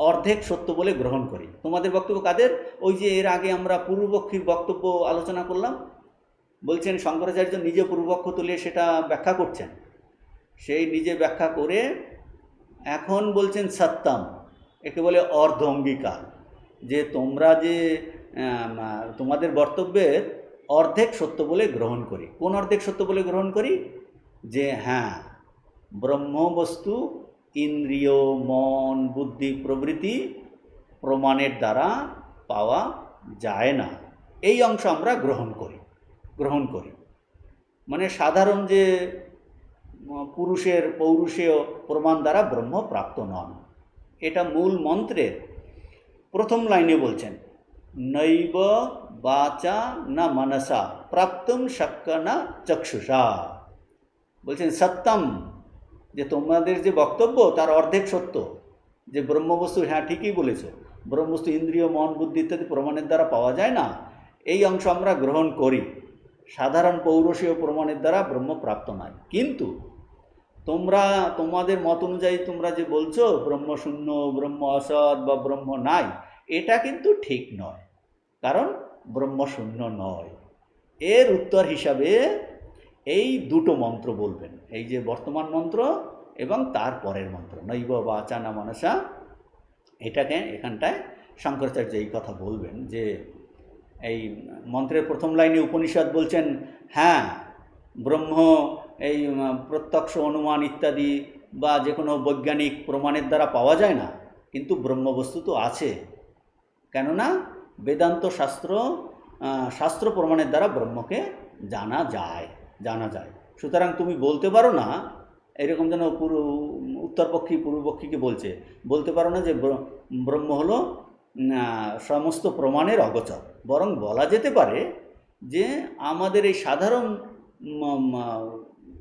অর্ধেক সত্য বলে গ্রহণ করি। তোমাদের বক্তব্য কাদের? ওই যে এর আগে আমরা পূর্বপক্ষীর বক্তব্য আলোচনা করলাম, বলছেন শঙ্করাচার্য নিজে পূর্বপক্ষ তুলে সেটা ব্যাখ্যা করছেন, সেই নিজে ব্যাখ্যা করে এখন বলছেন সত্যম, একে বলে অর্ধ অঙ্গীকার, যে তোমরা যে তোমাদের বক্তব্যের অর্ধেক সত্য বলে গ্রহণ করি। কোন অর্ধেক সত্য বলে গ্রহণ করি? যে হ্যাঁ ব্রহ্মবস্তু ইন্দ্রিয়, মন, বুদ্ধি প্রভৃতি প্রমাণের দ্বারা পাওয়া যায় না, এই অংশ আমরা গ্রহণ করি। মানে সাধারণ যে পুরুষের পৌরুষেয় প্রমাণ দ্বারা ব্রহ্ম প্রাপ্ত নন। এটা মূল মন্ত্রের প্রথম লাইনে বলছেন নৈব বাচা না মনসা প্রাপ্তুম শক্য না চক্ষুষা। বলছেন সত্যম, যে তোমাদের যে বক্তব্য তার অর্ধেক সত্য, যে ব্রহ্মবস্তু হ্যাঁ ঠিকই বলেছ, ব্রহ্মবস্তু ইন্দ্রিয়, মন, বুদ্ধি ইত্যাদি প্রমাণের দ্বারা পাওয়া যায় না, এই অংশ আমরা গ্রহণ করি। সাধারণ পৌরুষীয় প্রমাণের দ্বারা ব্রহ্ম প্রাপ্ত নয়। কিন্তু তোমরা তোমাদের মত অনুযায়ী তোমরা যে বলছো ব্রহ্ম শূন্য, ব্রহ্ম অসৎ বা ব্রহ্ম নাই, এটা কিন্তু ঠিক নয়, কারণ ব্রহ্ম শূন্য নয়। এর উত্তর হিসাবে এই দুটো মন্ত্র বলবেন, এই যে বর্তমান মন্ত্র এবং তার পরের মন্ত্র নৈব বাচা না মনসা। এটাকে এখানটায় শঙ্করাচার্য এই কথা বলবেন যে এই মন্ত্রের প্রথম লাইনে উপনিষদ বলছেন হ্যাঁ ব্রহ্ম এই প্রত্যক্ষ অনুমান ইত্যাদি বা যে কোনো বৈজ্ঞানিক প্রমাণের দ্বারা পাওয়া যায় না, কিন্তু ব্রহ্মবস্তু তো আছে, কেননা বেদান্ত শাস্ত্র প্রমাণের দ্বারা ব্রহ্মকে জানা যায়। সুতরাং তুমি বলতে পারো না, এরকম যেন উত্তরপক্ষী পূর্বপক্ষীকে বলতে পারো না যে ব্রহ্ম হলো সমস্ত প্রমাণের অগোচর। বরং বলা যেতে পারে যে আমাদের এই সাধারণ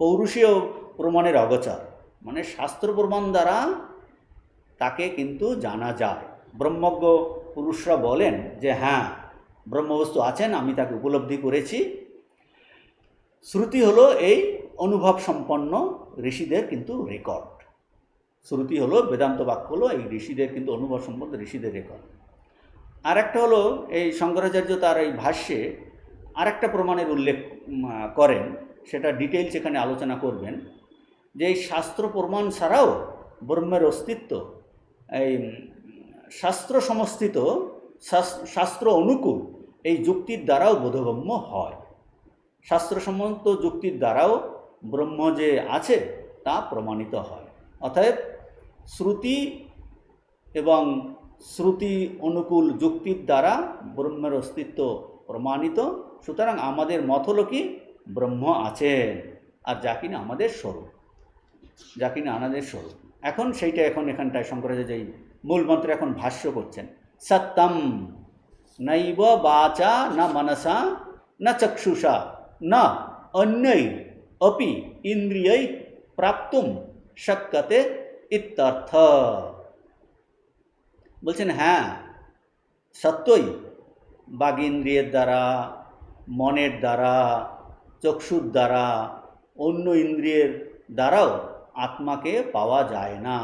পৌরুষীয় প্রমাণের অগোচর, মানে শাস্ত্র প্রমাণ দ্বারা তাকে কিন্তু জানা যায়। ব্রহ্মজ্ঞ পুরুষরা বলেন যে হ্যাঁ ব্রহ্মবস্তু আছেন, আমি তাকে উপলব্ধি করেছি। শ্রুতি হলো এই অনুভব সম্পন্ন ঋষিদের কিন্তু রেকর্ড। শ্রুতি হলো বেদান্ত বাক্য, হলো এই ঋষিদের কিন্তু অনুভব সম্পন্ন ঋষিদের রেকর্ড। আর একটা হলো এই শঙ্করাচার্য তার এই ভাষ্যে আর একটা প্রমাণের উল্লেখ করেন, সেটা ডিটেইলস এখানে আলোচনা করবেন, যে এই শাস্ত্র প্রমাণ ছাড়াও ব্রহ্মের অস্তিত্ব এই শাস্ত্র সমস্থিত, শাস্ত্র অনুকূল এই যুক্তির দ্বারাও বোধগম্য হয়। শাস্ত্রসম্মত যুক্তির দ্বারাও ব্রহ্ম যে আছে তা প্রমাণিত হয়। অতএব শ্রুতি এবং শ্রুতি অনুকূল যুক্তির দ্বারা ব্রহ্মের অস্তিত্ব প্রমাণিত। সুতরাং আমাদের মত হলো কি ব্রহ্ম আছেন, আর যা কিনা আমাদের স্বরূপ, এখন সেইটা এখানটায় শঙ্করাচার্য এই মূল মন্ত্রে এখন ভাষ্য করছেন। সত্যম নৈব বাচা না মনসা না চক্ষুষা না অন্যৈ অপি ইন্দ্রিয়ৈ প্রাপ্তুম শক্যতে ইত্যর্থ। বলছেন হ্যাঁ সত্যই বাগিন্দ্রিয়ের দ্বারা, মনের দ্বারা, চক্ষুর দ্বারা, অন্য ইন্দ্রিয়ের দ্বারাও আত্মাকে পাওয়া যায় না।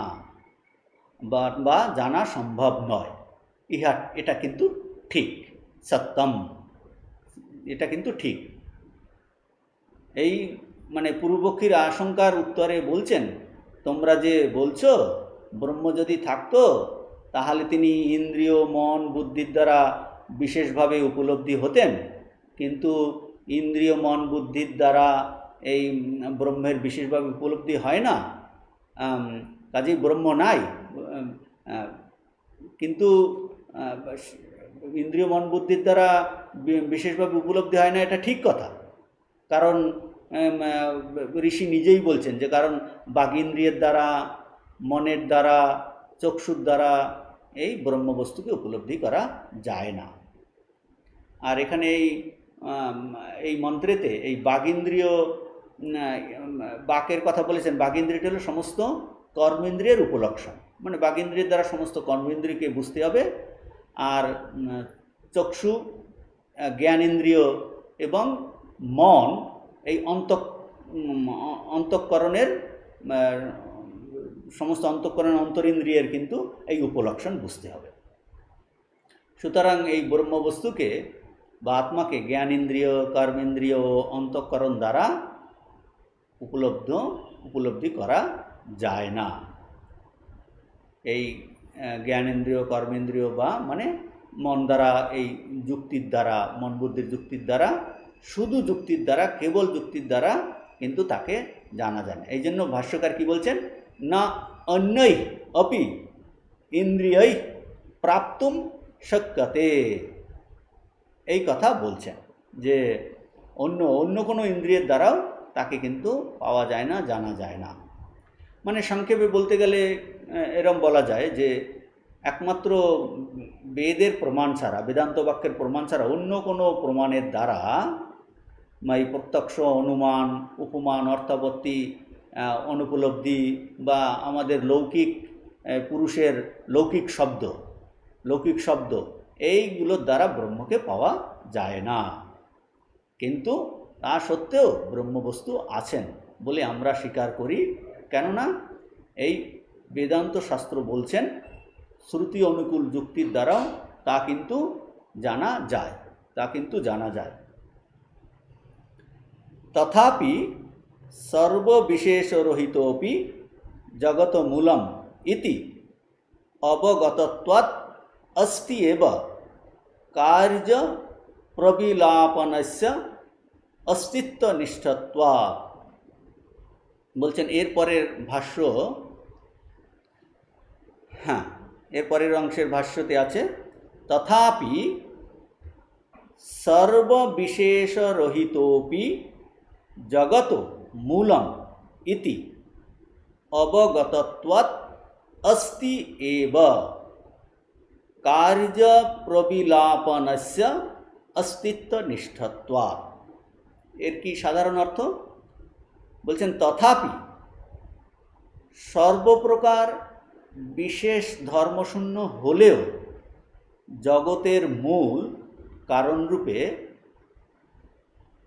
বা জানা সম্ভব নয়। এটা কিন্তু ঠিক, সত্যম, এটা কিন্তু ঠিক। এই মানে পূর্বপক্ষীর আশঙ্কার উত্তরে বলছেন, তোমরা যে বলছো ব্রহ্ম যদি থাকতো তাহলে তিনি ইন্দ্রিয় মন বুদ্ধির দ্বারা বিশেষভাবে উপলব্ধি হতেন, কিন্তু ইন্দ্রিয় মন বুদ্ধির দ্বারা এই ব্রহ্মের বিশেষভাবে উপলব্ধি হয় না, কাজেই ব্রহ্ম নাই। কিন্তু ইন্দ্রিয় মন বুদ্ধির দ্বারা বিশেষভাবে উপলব্ধি হয় না, এটা ঠিক কথা। কারণ ঋষি নিজেই বলছেন যে কারণ বাগিন্দ্রিয়ের দ্বারা, মনের দ্বারা, চক্ষুর দ্বারা এই ব্রহ্মবস্তুকে উপলব্ধি করা যায় না। আর এখানে এই মন্ত্রেতে এই বাগিন্দ্রিয়, বাকের কথা বলেছেন। বাগিন্দ্রিয়টা হলো সমস্ত কর্মেন্দ্রিয়ের উপলক্ষণ, মানে বাগিন্দ্রিয়ের দ্বারা সমস্ত কর্মেন্দ্রিয়কে বুঝতে হবে। আর চক্ষু জ্ঞানেন্দ্রিয় এবং মন এই অন্তঃকরণের সমস্ত অন্তঃকরণ অন্তরিন্দ্রিয়ের কিন্তু এই উপলক্ষণ বুঝতে হবে। সুতরাং এই ব্রহ্মবস্তুকে বা আত্মাকে জ্ঞানেন্দ্রিয়, কর্মেন্দ্রিয় ও অন্তঃকরণ দ্বারা উপলব্ধি করা যায় না। এই জ্ঞানেন্দ্রিয়, কর্মেন্দ্রিয় বা মানে মন দ্বারা, এই যুক্তির দ্বারা, মন বুদ্ধির যুক্তির দ্বারা, শুধু যুক্তির দ্বারা, কেবল যুক্তির দ্বারা কিন্তু তাকে জানা যায় না। এই জন্য ভাষ্যকার কি বলছেন, না অন্যই অপি ইন্দ্রিয়ই প্রাপ্তুম শক্যতে, এই কথা বলছেন যে অন্য কোনো ইন্দ্রিয়ের দ্বারাও তাকে কিন্তু পাওয়া যায় না, জানা যায় না। মানে সংক্ষেপে বলতে গেলে এরম বলা যায় যে একমাত্র বেদের প্রমাণ ছাড়া, বেদান্ত বাক্যের প্রমাণ ছাড়া অন্য কোনো প্রমাণের দ্বারা এই প্রত্যক্ষ, অনুমান, উপমান, অর্থাবর্তী, অনুপলব্ধি বা আমাদের লৌকিক পুরুষের লৌকিক শব্দ এইগুলোর দ্বারা ব্রহ্মকে পাওয়া যায় না। কিন্তু তা সত্ত্বেও ব্রহ্মবস্তু আছেন বলে আমরা স্বীকার করি, কেননা এই বেদান্ত শাস্ত্র বলছেন শ্রুতি অনুকূল যুক্তির দ্বারাও তা কিন্তু জানা যায়। তথাপি সর্ববিশেষরহিতোপি জগতমূলম ইতি অবগতত্বাৎ अस्ति एव कार्य प्रविलापनस्य अस्तित्वनिष्ठत्वात्। বলছেন এরপরের ভাষ্য, এরপরের অংশের ভাষ্যতে আছে তথাপি সর্ববিশেষরহিতোপি জগত মূলম ইতি অবগতত্বাৎ अस्ति एव कार्य प्रविलापनस्य अस्तित्वनिष्ठत्वात्। এর কি সাধারণ অর্থ? বলছেন তথাপি সর্বপ্রকার বিশেষ ধর্মশূন্য হলেও জগতের মূল কারণরূপে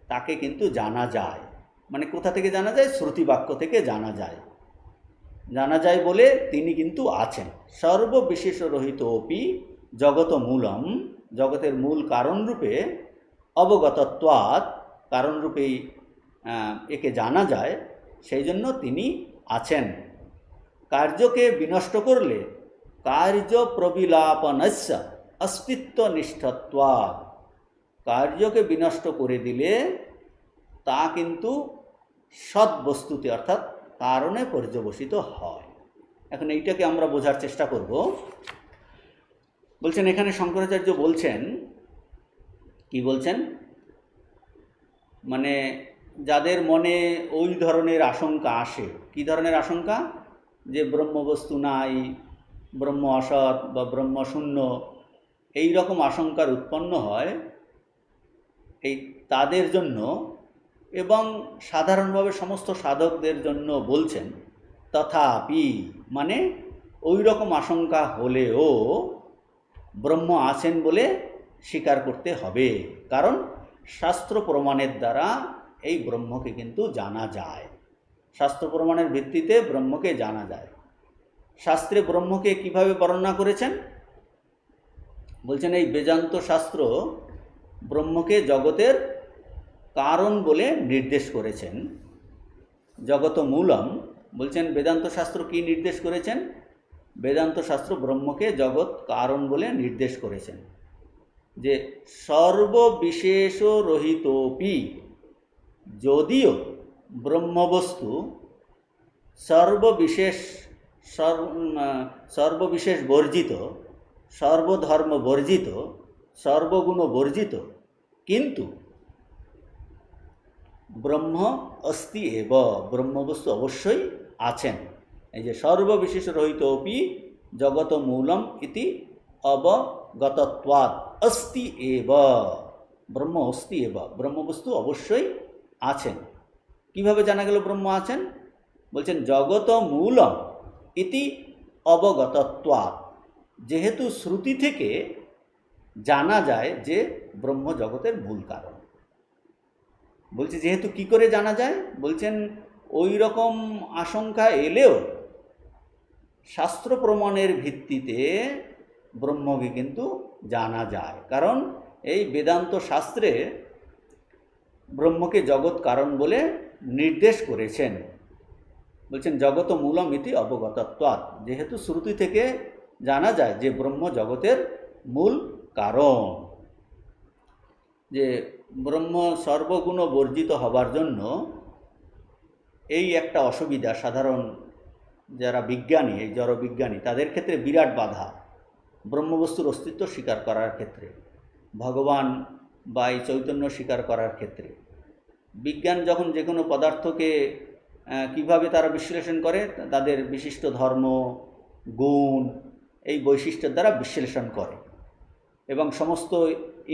তাকে কিন্তু জানা যায়। মানে কোথা থেকে জানা যায়? শ্রুতিবাক্য থেকে জানা যায় বলে তিনি কিন্তু আছেন। সর্ববিশেষরহিতোপি জগতমূলম, জগতের মূল কারণরূপে, অবগতত্বাৎ, কারণরূপেই একে জানা যায়, সেই জন্য তিনি আছেন। কার্যকে বিনষ্ট করলে কার্য প্রবিলাপনস্য অস্তিত্বনিষ্ঠত্বাৎ, কার্যকে বিনষ্ট করে দিলে তা কিন্তু সদ্বস্তুতে অর্থাৎ কারণে পর্যবসিত হয়। এখন এইটাকে আমরা বোঝার চেষ্টা করব। বলছেন এখানে শঙ্করাচার্য বলছেন, কি বলছেন, মানে যাদের মনে ওই ধরনের আশঙ্কা আসে, কি ধরনের আশঙ্কা? যে ব্রহ্মবস্তু নাই, ব্রহ্ম অসৎ বা ব্রহ্ম শূন্য, এই রকম আশঙ্কার উৎপন্ন হয়, এই তাদের জন্য এবং সাধারণভাবে সমস্ত সাধকদের জন্য বলছেন তথাপি, মানে ওই রকম আশঙ্কা হলেও ব্রহ্ম আছেন বলে স্বীকার করতে হবে। কারণ শাস্ত্র প্রমাণের দ্বারা এই ব্রহ্মকে কিন্তু জানা যায়, শাস্ত্র প্রমাণের ভিত্তিতে ব্রহ্মকে জানা যায়। শাস্ত্রে ব্রহ্মকে কিভাবে বর্ণনা করেছেন? বলছেন এই বেদান্ত শাস্ত্র ব্রহ্মকে জগতের কারণ বলে নির্দেশ করেছেন। জগত মূলম, বলছেন বেদান্ত শাস্ত্র কি নির্দেশ করেছেন? বেদান্ত শাস্ত্র ব্রহ্মকে জগৎ কারণ বলে নির্দেশ করেছেন যে সর্ববিশেষ রহিতোপি, যদিও ব্রহ্মবস্তু সর্ববিশেষ বর্জিত, সর্বধর্ম বর্জিত, সর্বগুণ বর্জিত, কিন্তু ব্রহ্ম অস্তি এব, ব্রহ্মবস্তু অবশ্যই আছেন। এই যে সর্ববিশেষ রহিতোপি জগত মূলম ইতি অবগতত্বাৎ অস্তি এব, ব্রহ্ম অস্তি এব, ব্রহ্মবস্তু অবশ্যই আছেন। কিভাবে জানা গেল ব্রহ্ম আছেন? বলছেন জগত মূলম ইতি অবগতত্বাৎ, যেহেতু শ্রুতি থেকে জানা যায় যে ব্রহ্ম জগতের মূল কারণ। বলছে যেহেতু কি করে জানা যায়? বলছেন ওই রকম আশঙ্কা এলেও শাস্ত্র প্রমাণের ভিত্তিতে ব্রহ্মকে কিন্তু জানা যায়, কারণ এই বেদান্ত শাস্ত্রে ব্রহ্মকে জগৎ কারণ বলে নির্দেশ করেছেন। বলছেন জগত মূলম ইতি অবগতত্বাৎ, যেহেতু শ্রুতি থেকে জানা যায় যে ব্রহ্ম জগতের মূল কারণ। যে ব্রহ্ম সর্বগুণ বর্জিত হবার জন্য এই একটা অসুবিধা, সাধারণ যারা বিজ্ঞানী, এই জড়বিজ্ঞানী, তাদের ক্ষেত্রে বিরাট বাধা ব্রহ্মবস্তুর অস্তিত্ব স্বীকার করার ক্ষেত্রে, ভগবান বা এই চৈতন্য স্বীকার করার ক্ষেত্রে। বিজ্ঞান যখন যে কোনো পদার্থকে কিভাবে তারা বিশ্লেষণ করে, তাদের বিশিষ্ট ধর্ম, গুণ, এই বৈশিষ্ট্যের দ্বারা বিশ্লেষণ করে, এবং সমস্ত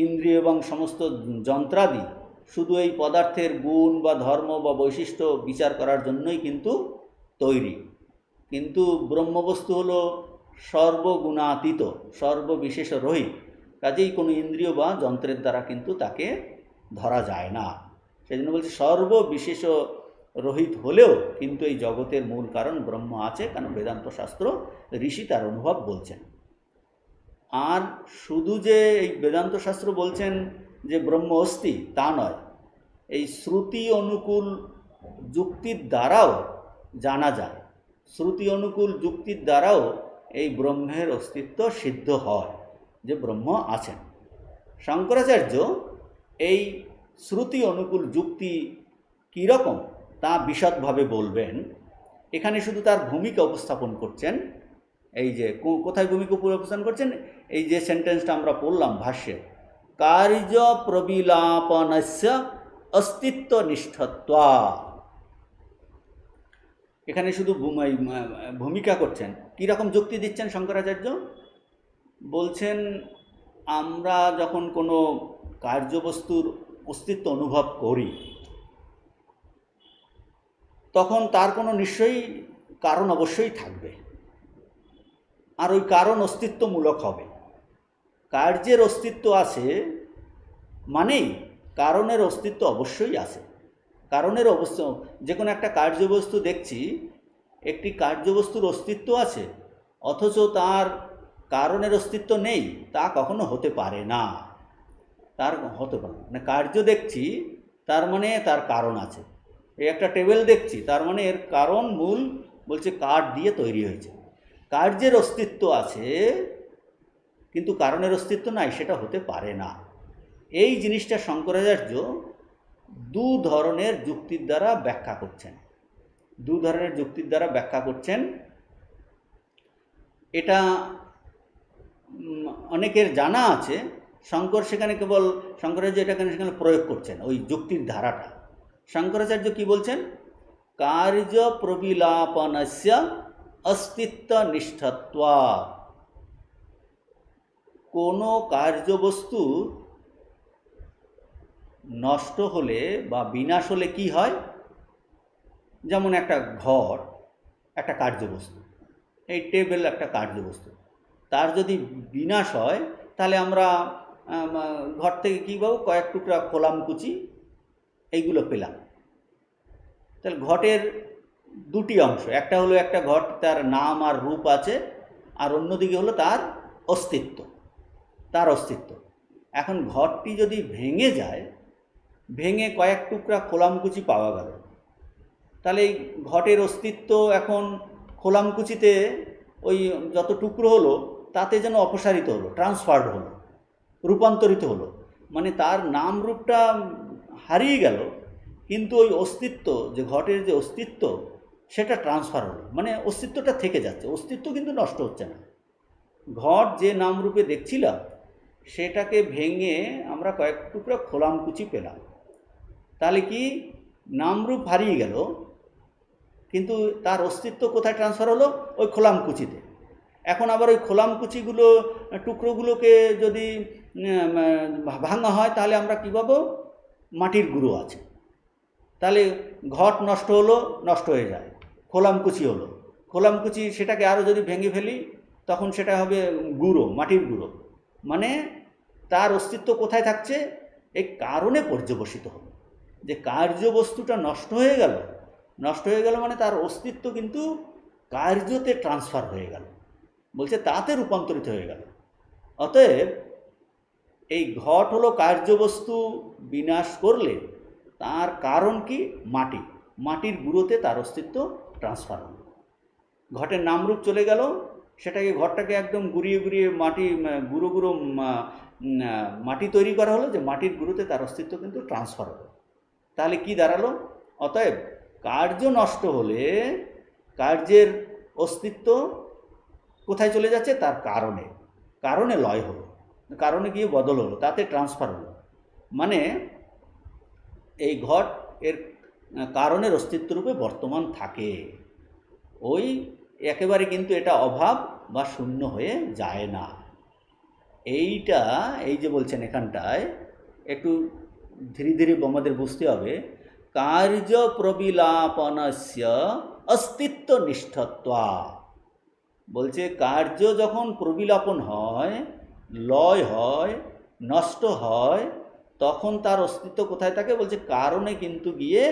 ইন্দ্রিয় এবং সমস্ত যন্ত্রাদি শুধু এই পদার্থের গুণ বা ধর্ম বা বৈশিষ্ট্য বিচার করার জন্যই কিন্তু তৈরি। কিন্তু ব্রহ্মবস্তু হলো সর্বগুণাতীত, সর্ববিশেষ রহিত, কাজেই কোনো ইন্দ্রিয় বা যন্ত্রের দ্বারা কিন্তু তাকে ধরা যায় না। সেই জন্য বলছে সর্ববিশেষ রহিত হলেও কিন্তু এই জগতের মূল কারণ ব্রহ্ম আছে, কারণ বেদান্ত শাস্ত্র ঋষি তার অনুভব বলছেন। আর শুধু যে এই বেদান্ত শাস্ত্র বলছেন যে ব্রহ্ম অস্তি তা নয়, এই শ্রুতি অনুকূল যুক্তির দ্বারাও জানা যায়, শ্রুতি অনুকূল যুক্তির দ্বারাও এই ব্রহ্মের অস্তিত্ব সিদ্ধ হয় যে ব্রহ্ম আছেন। শঙ্করাচার্য এই শ্রুতি অনুকূল যুক্তি কীরকম তা বিশদভাবে বলবেন। এখানে শুধু তার ভূমিকা উপস্থাপন করছেন। এই যে কোথায় ভূমিকা উপস্থাপন করছেন, এই যে সেন্টেন্সটা আমরা পড়লাম ভাষ্যে, কার্য প্রবিলাপনস্য অস্তিত্ব নিষ্ঠত্বা, এখানে শুধু ভূমিকা করছেন। কীরকম যুক্তি দিচ্ছেন শঙ্করাচার্য? বলছেন আমরা যখন কোনো কার্যবস্তুর অস্তিত্ব অনুভব করি তখন তার কোনো নিশ্চয়ই কারণ অবশ্যই থাকবে, আর ওই কারণ অস্তিত্বমূলক হবে। কার্যের অস্তিত্ব আছে মানেই কারণের অস্তিত্ব অবশ্যই আছে। কারণের অবস্থা, যে কোনো একটা কার্যবস্তু দেখছি, একটি কার্যবস্তুর অস্তিত্ব আছে অথচ তার কারণের অস্তিত্ব নেই, তা কখনো হতে পারে না। তার হতে পারে না, মানে কার্য দেখছি তার মানে তার কারণ আছে। এই একটা টেবিল দেখছি তার মানে এর কারণ মূল বলছে কাঠ দিয়ে তৈরি হয়েছে। কার্যের অস্তিত্ব আছে কিন্তু কারণের অস্তিত্ব নাই, সেটা হতে পারে না। এই জিনিসটা শঙ্করাচার্য দু ধরনের যুক্তির দ্বারা ব্যাখ্যা করছেন। দু ধরনের যুক্তির দ্বারা ব্যাখ্যা করছেন। এটা অনেকের জানা আছে, শঙ্করাচার্য এটাকে সেখানে প্রয়োগ করছেন ওই যুক্তির ধারাটা। শঙ্করাচার্য কি বলছেন? কার্য প্রবিলাপনস্য অস্তিত্ব নিষ্ঠত্বা, কোনো কার্যবস্তু নষ্ট হলে বা বিনাশ হলে কি হয়, যেমন একটা ঘর একটা কার্যবস্তু, এই টেবিল একটা কার্যবস্তু, তার যদি বিনাশ হয় তাহলে আমরা ঘর থেকে কী পাবো, কয়েক টুকরা খোলামকুচি এইগুলো পেলাম। তাহলে ঘটের দুটি অংশ, একটা হলো একটা ঘট, তার নাম আর রূপ আছে, আর অন্যদিকে হলো তার অস্তিত্ব, তার অস্তিত্ব। এখন ঘটটি যদি ভেঙে যায়, ভেঙে কয়েক টুকরা খোলামকুচি পাওয়া গেল, তাহলে এই ঘটের অস্তিত্ব এখন খোলামকুচিতে ওই যত টুকরো হলো তাতে যেন অপসারিত হলো, ট্রান্সফার্ড হলো, রূপান্তরিত হলো। মানে তার নাম রূপটা হারিয়ে গেল, কিন্তু ওই অস্তিত্ব, যে ঘটের যে অস্তিত্ব, সেটা ট্রান্সফার হলো, মানে অস্তিত্বটা থেকে যাচ্ছে, অস্তিত্ব কিন্তু নষ্ট হচ্ছে না। ঘট যে নাম রূপে দেখছিলাম সেটাকে ভেঙে আমরা কয়েক টুকরা খোলামকুচি পেলাম, তাহলে কি নামরূপ হারিয়ে গেল, কিন্তু তার অস্তিত্ব কোথায় ট্রান্সফার হলো? ওই খোলামকুচিতে। এখন আবার ওই খোলামকুচিগুলো, টুকরোগুলোকে যদি ভাঙা হয়, তাহলে আমরা কী পাবো? মাটির গুঁড়ো আছে। তাহলে ঘট নষ্ট হলো, নষ্ট হয়ে যায়, খোলামকুচি হলো, খোলামকুচি সেটাকে আরও যদি ভেঙে ফেলি তখন সেটা হবে গুঁড়ো, মাটির গুঁড়ো। মানে তার অস্তিত্ব কোথায় থাকছে? এই কারণে পর্যবসিত হলো। যে কার্যবস্তুটা নষ্ট হয়ে গেল, নষ্ট হয়ে গেল মানে তার অস্তিত্ব কিন্তু কার্যতে ট্রান্সফার হয়ে গেল, বলছে তাতে রূপান্তরিত হয়ে গেল। অতএব এই ঘট হলো কার্যবস্তু বিনাশ করলে তার কারণ কি? মাটি, মাটির গুঁড়োতে তার অস্তিত্ব ট্রান্সফার হলো। ঘটের নামরূপ চলে গেল, সেটাকে ঘরটাকে একদম গুঁড়িয়ে গুঁড়িয়ে মাটি, গুঁড়ো গুঁড়ো মাটি তৈরি করা হলো, যে মাটির গুঁড়োতে তার অস্তিত্ব কিন্তু ট্রান্সফার হলো। তাহলে কি দাঁড়ালো? অতএব কার্য নষ্ট হলে কার্যের অস্তিত্ব কোথায় চলে যাচ্ছে? তার কারণে, কারণে লয় হলো, কারণে গিয়ে বদল হলো, তাতে ট্রান্সফার হলো। মানে এই ঘট এর কারণের অস্তিত্ব রূপে বর্তমান থাকে, ওই একেবারে কিন্তু এটা অভাব বা শূন্য হয়ে যায় না। এইটা, এই যে বলছেন এখানটায়, একটু ধীরে ধীরে আমাদের বুঝতে হবে। কার্য প্রবিলাপনস্য অস্তিত্ব নিষ্ঠত্বা, বলছে কার্য যখন প্রবিলাপন হয়, লয় হয়, নষ্ট হয়, তখন তার অস্তিত্ব কোথায় থাকে? বলছে কারণে কিন্তু গিয়ে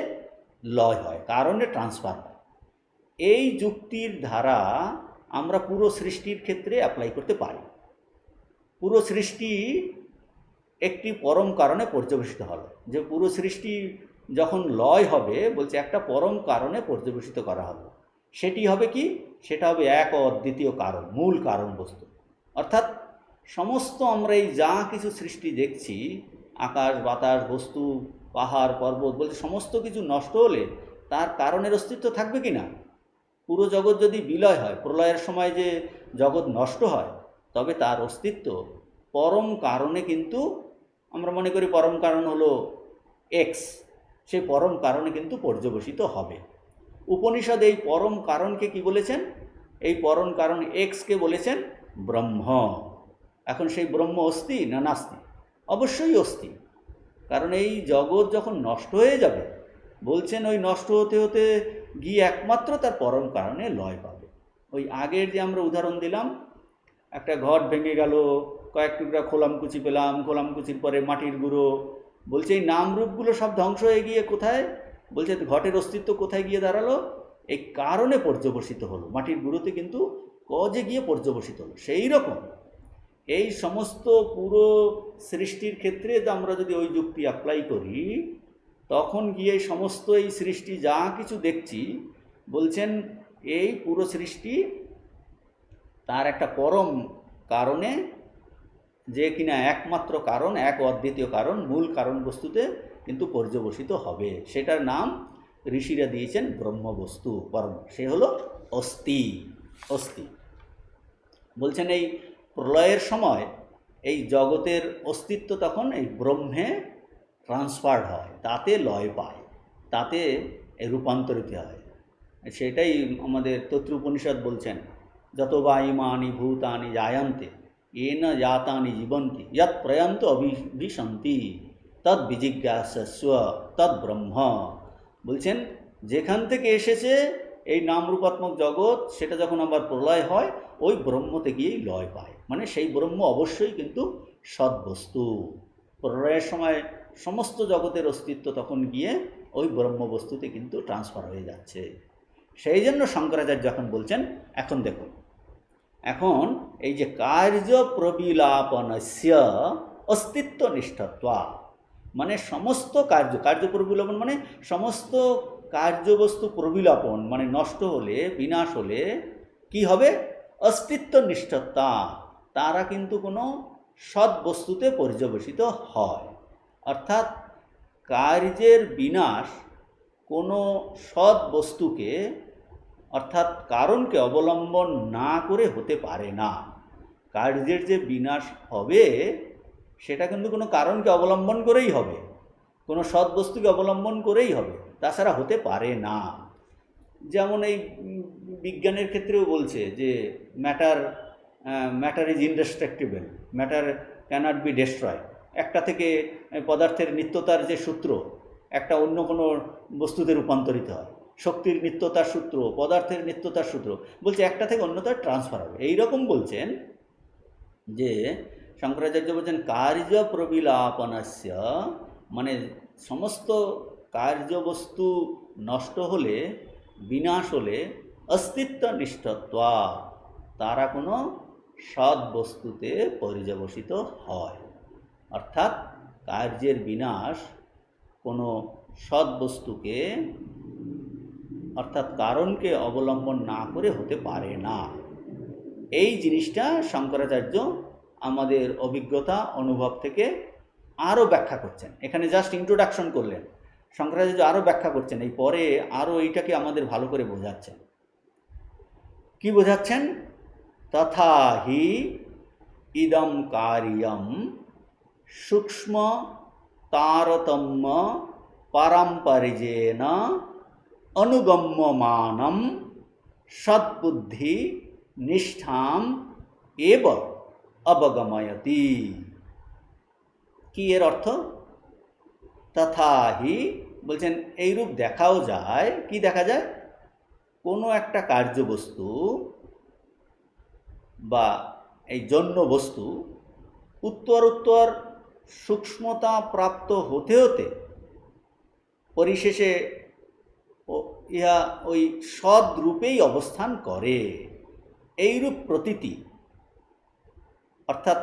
লয় হয়, কারণে ট্রান্সফার হয়। এই যুক্তির ধারা আমরা পুরো সৃষ্টির ক্ষেত্রে অ্যাপ্লাই করতে পারি। পুরো সৃষ্টি একটি পরম কারণে পর্যবেসিত হলো, যে পুরো সৃষ্টি যখন লয় হবে, বলছে একটা পরম কারণে পর্যবেসিত করা হবে। সেটি হবে কি? সেটা হবে এক ও অদ্বিতীয় কারণ, মূল কারণ বস্তু। অর্থাৎ সমস্ত আমরা এই যা কিছু সৃষ্টি দেখছি, আকাশ বাতাস বস্তু, পাহাড় পর্বত, বলছে সমস্ত কিছু নষ্ট হলে তার কারণের অস্তিত্ব থাকবে কি না? পুরো জগৎ যদি বিলয় হয়, প্রলয়ের সময় যে জগৎ নষ্ট হয়, তবে তার অস্তিত্ব পরম কারণে কিন্তু, আমরা মনে করি পরম কারণ হলো এক্স, সেই পরম কারণে কিন্তু পর্যবসিত হবে। উপনিষদ এই পরম কারণকে কি বলেছেন? এই পরম কারণ এক্সকে বলেছেন ব্রহ্ম। এখন সেই ব্রহ্ম অস্তি না নাস্তি? অবশ্যই অস্তি, কারণ এই জগৎ যখন নষ্ট হয়ে যাবে, বলছেন ওই নষ্ট হতে হতে গিয়ে একমাত্র তার পরম কারণে লয় পাবে। ওই আগের যে আমরা উদাহরণ দিলাম, একটা ঘট ভেঙে গেল, কয়েক টুকরা খোলামকুচি পেলাম, খোলামকুচির পরে মাটির গুঁড়ো, বলছে এই নামরূপগুলো সব ধ্বংস হয়ে গিয়ে কোথায়? বলছে ঘটের অস্তিত্ব কোথায় গিয়ে দাঁড়ালো? এই কারণে পর্যবসিত হলো, মাটির গুঁড়োতে কিন্তু কজে গিয়ে পর্যবসিত হলো। সেই রকম এই সমস্ত পুরো সৃষ্টির ক্ষেত্রে আমরা যদি ওই যুক্তি অ্যাপ্লাই করি, তখন গিয়ে সমস্ত এই সৃষ্টি যা কিছু দেখছি, বলছেন এই পুরো সৃষ্টি তার একটা পরম কারণে, যে কিনা একমাত্র কারণ, এক অদ্বিতীয় কারণ, মূল কারণ বস্তুতে কিন্তু পর্যবসিত হবে। সেটার নাম ঋষিরা দিয়েছেন ব্রহ্মবস্তু, পরম, সে হলো অস্থি। অস্থি বলছেন এই প্রলয়ের সময় এই জগতের অস্তিত্ব তখন এই ব্রহ্মে ট্রান্সফার্ড হয়, তাতে লয় পায়, তাতে রূপান্তরিত হয়। সেটাই আমাদের তৈত্রোপনিষদ বলছেন, যত বা ইমানি ভূতানি জায়ন্তে येन जातानि जीवन्ति यत् प्रयन्त अभिसन्ति तद বিজিজ্ঞাসস্ব তদ ব্রহ্ম। বলছেন যেখান থেকে এসেছে এই নামরূপাত্মক জগৎ, সেটা যখন আবার প্রলয় হয়, ওই ব্রহ্মতে গিয়েই লয় পায়। মানে সেই ব্রহ্ম অবশ্যই কিন্তু সদ্বস্তু। প্রলয়ের সময় সমস্ত জগতের অস্তিত্ব তখন গিয়ে ওই ব্রহ্মবস্তুতে কিন্তু ট্রান্সফার হয়ে যাচ্ছে। সেই জন্য শঙ্করাচার্য যখন বলছেন, এখন দেখুন, এখন এই যে কার্য প্রবিলাপনস্য অস্তিত্ব নিষ্ঠত্বা, মানে সমস্ত কার্য প্রবিলাপন মানে সমস্ত কার্যবস্তু প্রবিলাপন মানে নষ্ট হলে, বিনাশ হলে কি হবে? অস্তিত্ব নিষ্ঠত্বা, তারা কিন্তু কোনো সৎ বস্তুতে পর্যবসিত হয়। অর্থাৎ কার্যের বিনাশ কোনো সৎ বস্তুকে অর্থাৎ কারণকে অবলম্বন না করে হতে পারে না। কার্যের যে বিনাশ হবে সেটা কিন্তু কোনো কারণকে অবলম্বন করেই হবে, কোনো সৎ বস্তুকে অবলম্বন করেই হবে, তাছাড়া হতে পারে না। যেমন এই বিজ্ঞানের ক্ষেত্রেও বলছে যে matter is indestructible, matter cannot be destroy. একটা থেকে পদার্থের নিত্যতার যে সূত্র একটা অন্য কোনো বস্তুতে রূপান্তরিত হয়, শক্তির নিত্যতার সূত্র, পদার্থের নিত্যতার সূত্র, বলছে একটা থেকে অন্যতায় ট্রান্সফার হবে। এইরকম বলছেন যে শঙ্করাচার্য বলছেন কার্য প্রবিলাপনস্য, মানে সমস্ত কার্যবস্তু নষ্ট হলে, বিনাশ হলে অস্তিত্ব নিষ্ঠত্বা, তারা কোনো সৎ বস্তুতে পর্যবসিত হয়। অর্থাৎ কার্যের বিনাশ কোনো সৎ বস্তুকে অর্থাৎ কারণকে অবলম্বন না করে হতে পারে না। এই জিনিসটা শঙ্করাচার্য আমাদের অভিজ্ঞতা অনুভব থেকে আরও ব্যাখ্যা করছেন। এখানে জাস্ট ইন্ট্রোডাকশন করলেন, শঙ্করাচার্য আরও ব্যাখ্যা করছেন, এই পরে আরও এইটাকে আমাদের ভালো করে বোঝাচ্ছেন। কি বোঝাচ্ছেন? তথা হি ইদম কার্যম সূক্ষ্ম তারতম্য পারম্পরিজেন অনুগম্যমানম সদ্বুদ্ধি নিষ্ঠাম এব অবগময়তি। কি এর অর্থ? তথা হি বলছেন এইরূপ দেখাও যায়। কি দেখা যায়? কোনো একটা কার্যবস্তু বা এই জন্য বস্তু উত্তর সূক্ষ্মতা প্রাপ্ত হতে হতে পরিশেষে ইহা ওই সৎ রূপেই অবস্থান করে, এইরূপ প্রতীতি অর্থাৎ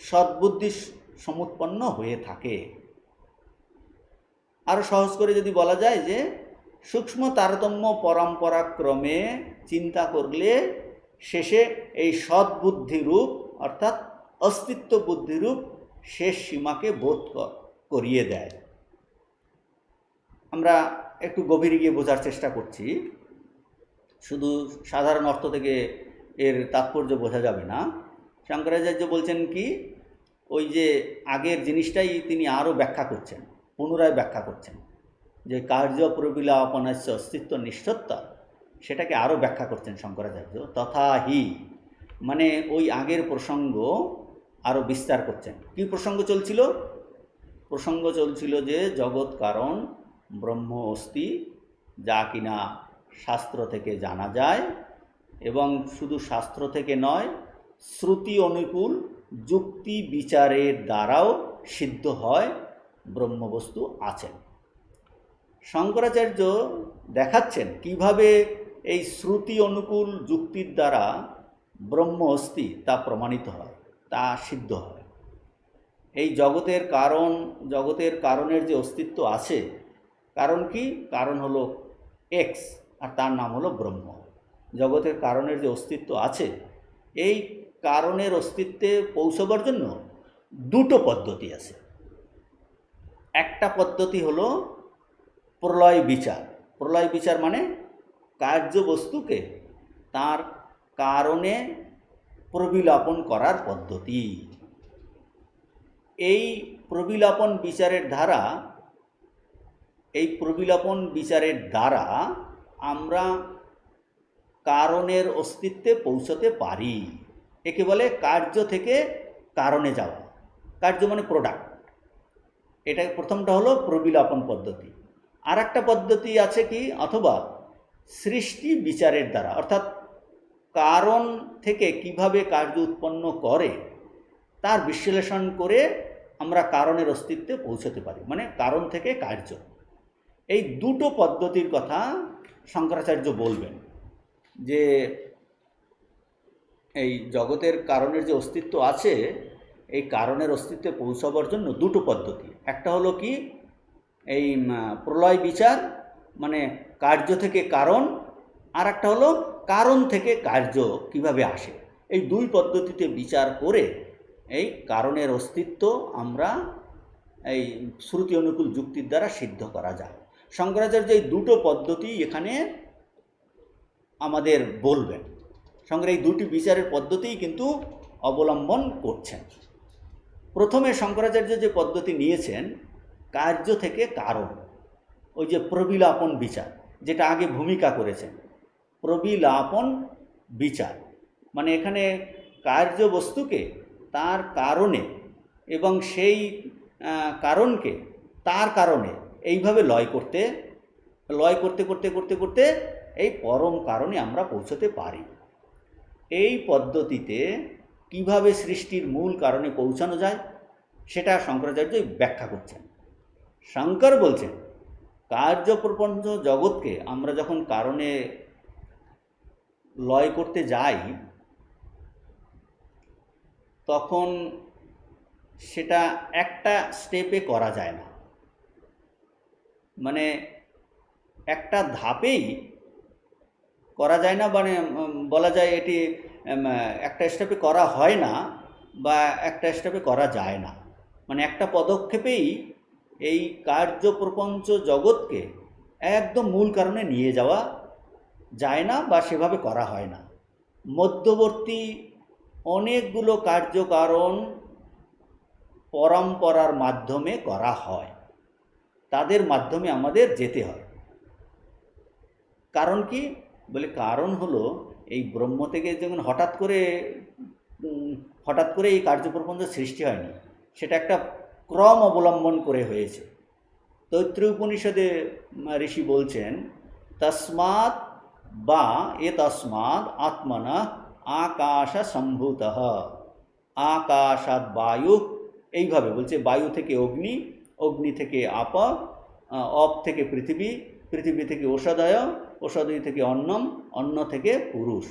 সদ্বুদ্ধি সমুৎপন্ন হয়ে থাকে। আরও সহজ করে যদি বলা যায় যে সূক্ষ্ম তারতম্য পরম্পরাক্রমে চিন্তা করলে শেষে এই সদ্বুদ্ধিরূপ অর্থাৎ অস্তিত্ব বুদ্ধিরূপ শেষ সীমাকে বোধ করিয়ে দেয়। আমরা একটু গভীরে গিয়ে বোঝার চেষ্টা করছি, শুধু সাধারণ অর্থ থেকে এর তাৎপর্য বোঝা যাবে না। শঙ্করাচার্য বলছেন কি, ওই যে আগের জিনিসটাই তিনি আরও ব্যাখ্যা করছেন, পুনরায় ব্যাখ্যা করছেন, যে কার্য প্রবিলাপনস্য অস্তিত্ব নিষ্ঠত্বা, সেটাকে আরও ব্যাখ্যা করছেন শঙ্করাচার্য। তথা হি মানে ওই আগের প্রসঙ্গ আরও বিস্তার করছেন। কি প্রসঙ্গ চলছিল? প্রসঙ্গ চলছিল যে জগৎ কারণ ব্রহ্ম অস্তি, যা কিনা শাস্ত্র থেকে জানা যায়, এবং শুধু শাস্ত্র থেকে নয়, শ্রুতি অনুকূল যুক্তি বিচারের দ্বারাও সিদ্ধ হয় ব্রহ্মবস্তু আছেন। শঙ্করাচার্য দেখাচ্ছেন কিভাবে এই শ্রুতি অনুকূল যুক্তির দ্বারা ব্রহ্ম অস্তি তা প্রমাণিত হয়, তা সিদ্ধ হয়। এই জগতের কারণের যে অস্তিত্ব আছে, কারণ কি? কারণ হলো এক্স, আর তার নাম হলো ব্রহ্ম। জগতের কারণের যে অস্তিত্ব আছে, এই কারণের অস্তিত্বে পৌঁছবার জন্য দুটো পদ্ধতি আছে। একটা পদ্ধতি হলো প্রলয় বিচার। প্রলয় বিচার মানে কার্যবস্তুকে তার কারণে প্রবিলাপন করার পদ্ধতি। এই প্রবিলাপন বিচারের দ্বারা আমরা কারণের অস্তিত্বে পৌঁছতে পারি। একে বলে কার্য থেকে কারণে যাওয়া। কার্য মানে প্রোডাক্ট। এটা প্রথমটা হলো প্রবিলাপন পদ্ধতি। আর একটা পদ্ধতি আছে কি, অথবা সৃষ্টি বিচারের দ্বারা, অর্থাৎ কারণ থেকে কিভাবে কার্য উৎপন্ন করে তার বিশ্লেষণ করে আমরা কারণের অস্তিত্বে পৌঁছতে পারি, মানে কারণ থেকে কার্য। এই দুটো পদ্ধতির কথা শঙ্করাচার্য বলবেন, যে এই জগতের কারণের যে অস্তিত্ব আছে, এই কারণের অস্তিত্বে পৌঁছাবার জন্য দুটো পদ্ধতি। একটা হলো কি, এই প্রলয় বিচার, মানে কার্য থেকে কারণ, আর একটা হলো কারণ থেকে কার্য কিভাবে আসে। এই দুই পদ্ধতিতে বিচার করে এই কারণের অস্তিত্ব আমরা এই শ্রুতি অনুকূল যুক্তির দ্বারা সিদ্ধ করা যায়। শঙ্করাচার্য এই দুটো পদ্ধতি এখানে আমাদের বলবেন। সঙ্গে এই দুটি বিচারের পদ্ধতিই কিন্তু অবলম্বন করছেন। প্রথমে শঙ্করাচার্য যে পদ্ধতি নিয়েছেন, কার্য থেকে কারণ, ওই যে প্রবিলাপন বিচার, যেটা আগে ভূমিকা করেছেন, প্রবিলাপন বিচার, মানে এখানে কার্যবস্তুকে তার কারণে এবং সেই কারণকে তার কারণে এইভাবে লয় করতে করতে করতে করতে এই পরম কারণে আমরা পৌঁছতে পারি। এই পদ্ধতিতে কিভাবে সৃষ্টির মূল কারণে পৌঁছানো যায় সেটা শঙ্করাচার্য ব্যাখ্যা করছেন। শঙ্কর বলছেন, কার্যপ্রপঞ্চ জগৎকে আমরা যখন কারণে লয় করতে যাই, তখন সেটা একটা স্টেপে করা যায় না, মানে একটা ধাপেই করা যায় না, মানে বলা যায় এটি একটা স্টেপে করা হয় না বা একটা স্টেপে করা যায় না, মানে একটা পদক্ষেপেই এই কার্যপ্রপঞ্চ জগৎকে একদম মূল কারণে নিয়ে যাওয়া যায় না বা সেভাবে করা হয় না। মধ্যবর্তী অনেকগুলো কার্যকারণ পরম্পরার মাধ্যমে করা হয়, তাদের মাধ্যমে আমাদের যেতে হয়। কারণ কি বলে, কারণ হলো এই ব্রহ্ম থেকে যেমন হঠাৎ করে এই কার্যপ্রপঞ্চ সৃষ্টি হয়নি, সেটা একটা ক্রম অবলম্বন করে হয়েছে। তৈত্রীয় উপনিষদে ঋষি বলছেন, তস্মাৎ বা তস্মাৎ আত্মনা আকাশ সম্ভূতঃ, আকাশাৎ বায়ু, এইভাবে বলছে, বায়ু থেকে অগ্নি, অগ্নি থেকে আপ, অপ থেকে পৃথিবী, পৃথিবী থেকে ঔষধয়, ঔষধি থেকে অন্নম, অন্ন থেকে পুরুষ,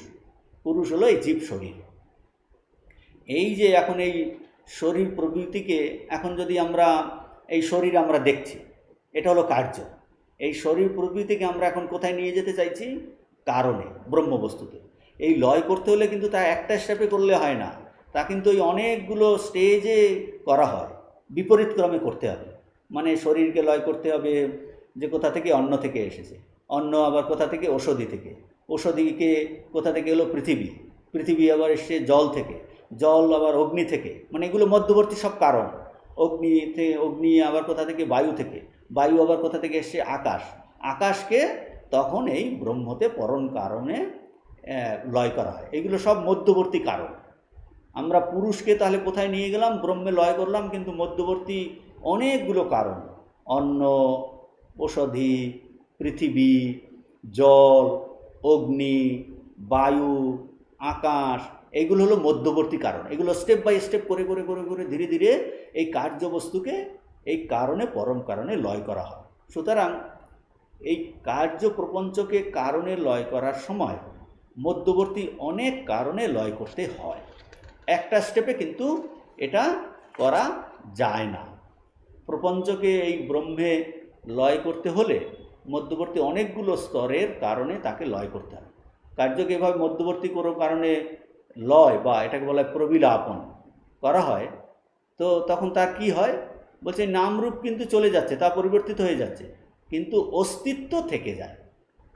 পুরুষ হলো এই জীব শরীর। এই যে এখন এই শরীর প্রবৃত্তিকে, এখন যদি আমরা এই শরীর আমরা দেখছি, এটা হলো কার্য। এই শরীর প্রবৃত্তিকে আমরা এখন কোথায় নিয়ে যেতে চাইছি? কারণে, ব্রহ্মবস্তুতে। এই লয় করতে হলে কিন্তু তা একটা স্টেপে করলে হয় না, তা কিন্তু এই অনেকগুলো স্টেজে করা হয়, বিপরীত ক্রমে করতে হবে। মানে শরীরকে লয় করতে হবে যে কোথা থেকে, অন্ন থেকে এসেছে, অন্ন আবার কোথা থেকে, ঔষধি থেকে, ঔষধিকে কোথা থেকে এলো, পৃথিবী, পৃথিবী আবার এসছে জল থেকে, জল আবার অগ্নি থেকে, মানে এগুলো মধ্যবর্তী সব কারণ। অগ্নি আবার কোথা থেকে, বায়ু থেকে, বায়ু আবার কোথা থেকে এসছে, আকাশ, আকাশকে তখন এই ব্রহ্মতে পরম কারণে লয় করা হয়। এগুলো সব মধ্যবর্তী কারণ। আমরা পুরুষকে তাহলে কোথায় নিয়ে গেলাম? ব্রহ্মে লয় করলাম, কিন্তু মধ্যবর্তী অনেকগুলো কারণ, অন্ন, ঔষধি, পৃথিবী, জল, অগ্নি, বায়ু, আকাশ, এইগুলো হলো মধ্যবর্তী কারণ। এগুলো স্টেপ বাই স্টেপ করে করে করে করে ধীরে ধীরে এই কার্যবস্তুকে এই কারণে পরম কারণে লয় করা হয়। সুতরাং এই কার্য প্রপঞ্চকে কারণে লয় করার সময় মধ্যবর্তী অনেক কারণে লয় করতে হয়, একটা স্টেপে কিন্তু এটা করা যায় না। প্রপঞ্চকে এই ব্রহ্মে লয় করতে হলে মধ্যবর্তী অনেকগুলো স্তরের কারণে তাকে লয় করতে হয়। কার্যকে এভাবে মধ্যবর্তী কোনো কারণে লয়, বা এটাকে বলা হয় প্রবিলাপন করা হয়, তো তখন তার কি হয়? বলছে নামরূপ কিন্তু চলে যাচ্ছে, তা পরিবর্তিত হয়ে যাচ্ছে, কিন্তু অস্তিত্ব থেকে যায়।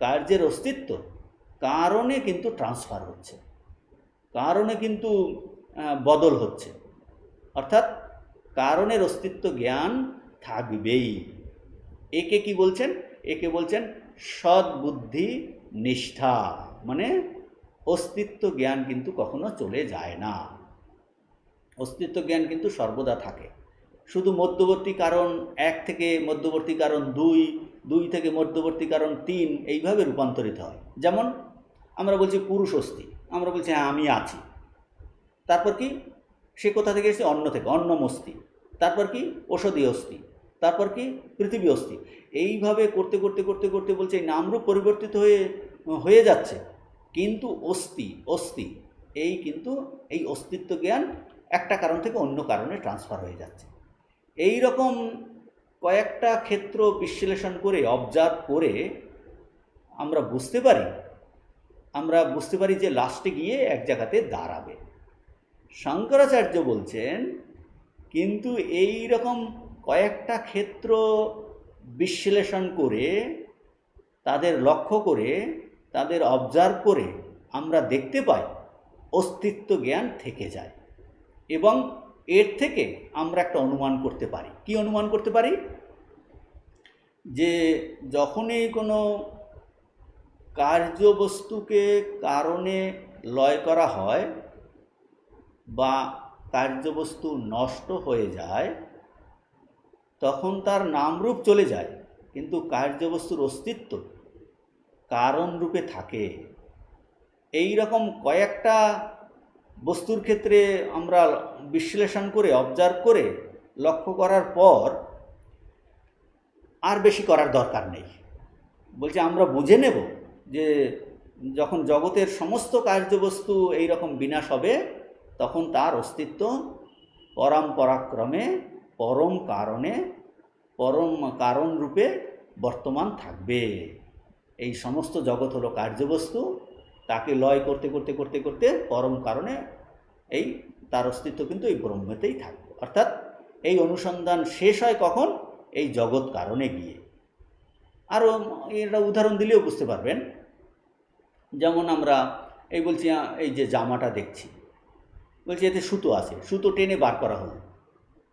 কার্যের অস্তিত্ব কারণে কিন্তু ট্রান্সফার হচ্ছে, কারণে কিন্তু বদল হচ্ছে, অর্থাৎ কারণের অস্তিত্ব জ্ঞান থাকবেই। একে কি বলছেন? একে বলছেন সদ্বুদ্ধি নিষ্ঠা, মানে অস্তিত্ব জ্ঞান কিন্তু কখনো চলে যায় না, অস্তিত্ব জ্ঞান কিন্তু সর্বদা থাকে। শুধু মধ্যবর্তী কারণ 1 থেকে মধ্যবর্তী কারণ 2, 2 থেকে মধ্যবর্তী কারণ 3, এইভাবে রূপান্তরিত হয়। যেমন আমরা বলছি পুরুষ অস্থি, আমরা বলছি হ্যাঁ আমি আছি, তারপর কি সে কোথা থেকে এসেছে? অন্ন থেকে, অন্নমস্তি, তারপর কি ঔষধি অস্থি, তারপর কি পৃথিবী অস্থি। এইভাবে করতে করতে করতে করতে বলছে এই নামরূপ পরিবর্তিত হয়ে হয়ে যাচ্ছে, কিন্তু অস্থি অস্থি এই কিন্তু এই অস্তিত্ব জ্ঞান একটা কারণ থেকে অন্য কারণে ট্রান্সফার হয়ে যাচ্ছে। এই রকম কয়েকটা ক্ষেত্র বিশ্লেষণ করে অবজার্ভ করে আমরা বুঝতে পারি যে লাস্টে গিয়ে এক জায়গাতে দাঁড়াবে। শঙ্করাচার্য বলছেন কিন্তু এই রকম কয়েকটা ক্ষেত্র বিশ্লেষণ করে, তাদের লক্ষ্য করে, তাদের অবজার্ভ করে আমরা দেখতে পাই অস্তিত্ব জ্ঞান থেকে যায়, এবং এর থেকে আমরা একটা অনুমান করতে পারি। কি অনুমান করতে পারি? যে যখনই কোনো কার্যবস্তুকে কারণে লয় করা হয় বা কার্যবস্তু নষ্ট হয়ে যায়, তখন তার নামরূপ চলে যায়, কিন্তু কার্যবস্তুর অস্তিত্ব কারণ রূপে থাকে। এই রকম কয়েকটা বস্তুর ক্ষেত্রে আমরা বিশ্লেষণ করে অবজার্ভ করে লক্ষ্য করার পর আর বেশি করার দরকার নেই। বলছে আমরা বুঝে নেব যে যখন জগতের সমস্ত কার্যবস্তু এই রকম বিনাশ হবে, তখন তার অস্তিত্ব পরম্পরাক্রমে পরম কারণ রূপে বর্তমান থাকবে। এই সমস্ত জগৎ হলো কার্যবস্তু, তাকে লয় করতে করতে করতে করতে পরম কারণে এই তার অস্তিত্ব কিন্তু এই ব্রহ্মেতেই থাকবে। অর্থাৎ এই অনুসন্ধান শেষ হয় কখন? এই জগৎ কারণে গিয়ে। আরও এটা উদাহরণ দিলেও বুঝতে পারবেন। যেমন আমরা এই বলছি, এই যে জামাটা দেখছি, বলছি এতে সুতো আছে, সুতো টেনে বার করা হলো,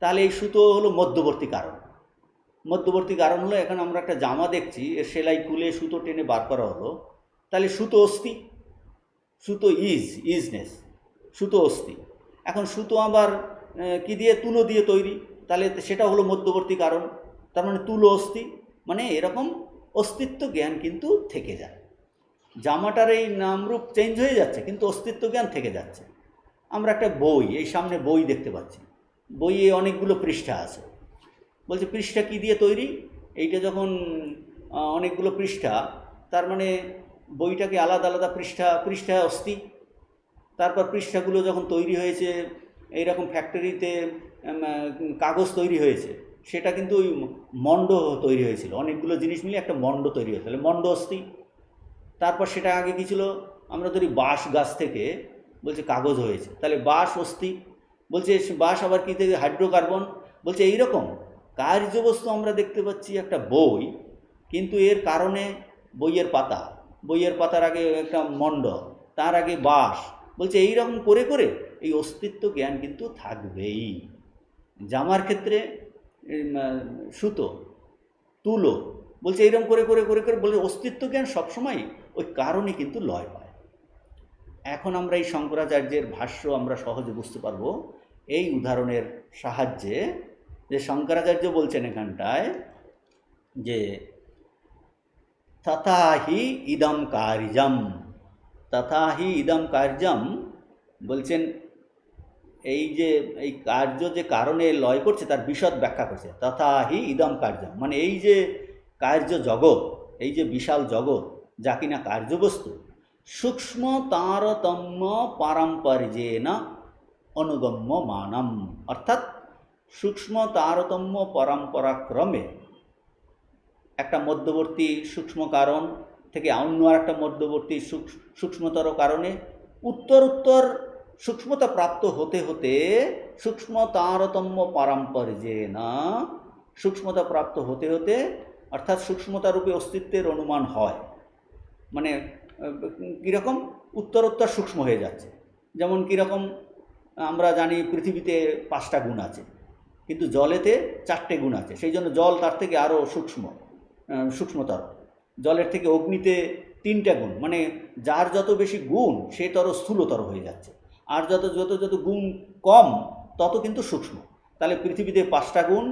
তাহলে এই সুতো হলো মধ্যবর্তী কারণ। মধ্যবর্তী কারণ হলো এখন আমরা একটা জামা দেখছি, এর সেলাই খুলে সুতো টেনে বার করা হলো, তাহলে সুতো অস্থি, সুতো ইজনেস, সুতো অস্থি। এখন সুতো আবার কি দিয়ে? তুলো দিয়ে তৈরি, তাহলে সেটা হলো মধ্যবর্তী কারণ, তার মানে তুলো অস্থি। মানে এরকম অস্তিত্ব জ্ঞান কিন্তু থেকে যায়। জামাটার এই নামরূপ চেঞ্জ হয়ে যাচ্ছে, কিন্তু অস্তিত্ব জ্ঞান থেকে যাচ্ছে। আমরা একটা বই, এই সামনে বই দেখতে পাচ্ছি, বইয়ে অনেকগুলো পৃষ্ঠা আছে। বলছে পৃষ্ঠা কি দিয়ে তৈরি? এইটা যখন অনেকগুলো পৃষ্ঠা, তার মানে বইটাকে আলাদা আলাদা পৃষ্ঠা অস্থি। তারপর পৃষ্ঠাগুলো যখন তৈরি হয়েছে, এইরকম ফ্যাক্টরিতে কাগজ তৈরি হয়েছে, সেটা কিন্তু ওই মণ্ড তৈরি হয়েছিল, অনেকগুলো জিনিস মিলে একটা মণ্ড তৈরি হয়েছিল, মণ্ড অস্থি। তারপর সেটা আগে কী ছিল? আমরা ধরি বাঁশ গাছ থেকে বলছে কাগজ হয়েছে, তাহলে বাঁশ অস্থি। বলছে বাঁশ আবার কী থেকে? হাইড্রোকার্বন। বলছে এইরকম কার্যবস্তু আমরা দেখতে পাচ্ছি একটা বই, কিন্তু এর কারণে বইয়ের পাতার আগে একটা মণ্ড, তার আগে বাঁশ। বলছে এইরকম করে করে এই অস্তিত্ব জ্ঞান কিন্তু থাকবেই। জামার ক্ষেত্রে সুতো, তুলো, বলছে এইরকম করে করে করে করে বলছে অস্তিত্ব জ্ঞান সবসময় ওই কারণে কিন্তু লয় পায়। এখন আমরা এই শঙ্করাচার্যের ভাষ্য আমরা সহজে বুঝতে পারবো এই উদাহরণের সাহায্যে, যে শঙ্করাচার্য বলছেন এখানটায় যে তথাহি ইদম কার্যম, বলছেন এই যে এই কার্য যে কারণে লয় করছে তার বিশদ ব্যাখ্যা করছে। তথাহি ইদম কার্যম মানে এই যে কার্য জগৎ, এই যে বিশাল জগৎ যা কিনা কার্যবস্তু, সূক্ষ্ম তারতম্য পারম্পর্যেন অনুগম্য মানম, অর্থাৎ সূক্ষ্ম তারতম্য পরম্পরাক্রমে একটা মধ্যবর্তী সূক্ষ্ম কারণ থেকে অন্য আর একটা মধ্যবর্তী সূক্ষ্মতর কারণে উত্তর সূক্ষ্মতা প্রাপ্ত হতে হতে সূক্ষ্ম তারতম্য পারম্পর্যেন, সূক্ষ্মতা প্রাপ্ত হতে হতে অর্থাৎ সূক্ষ্মতারূপে অস্তিত্বের অনুমান হয়। মানে কীরকম? উত্তরোত্তর সূক্ষ্ম হয়ে যাচ্ছে। যেমন কীরকম? আমরা জানি পৃথিবীতে 5টা গুণ আছে, কিন্তু জলেতে 4টে গুণ আছে, সেই জন্য জল তার থেকে আরও সূক্ষ্মতর। জলের থেকে অগ্নিতে 3টা গুণ, মানে যার যত বেশি গুণ সে তত স্থূলতর হয়ে যাচ্ছে, আর যত যত যত গুণ কম তত কিন্তু সূক্ষ্ম। তাহলে পৃথিবীতে 5টা গুণ,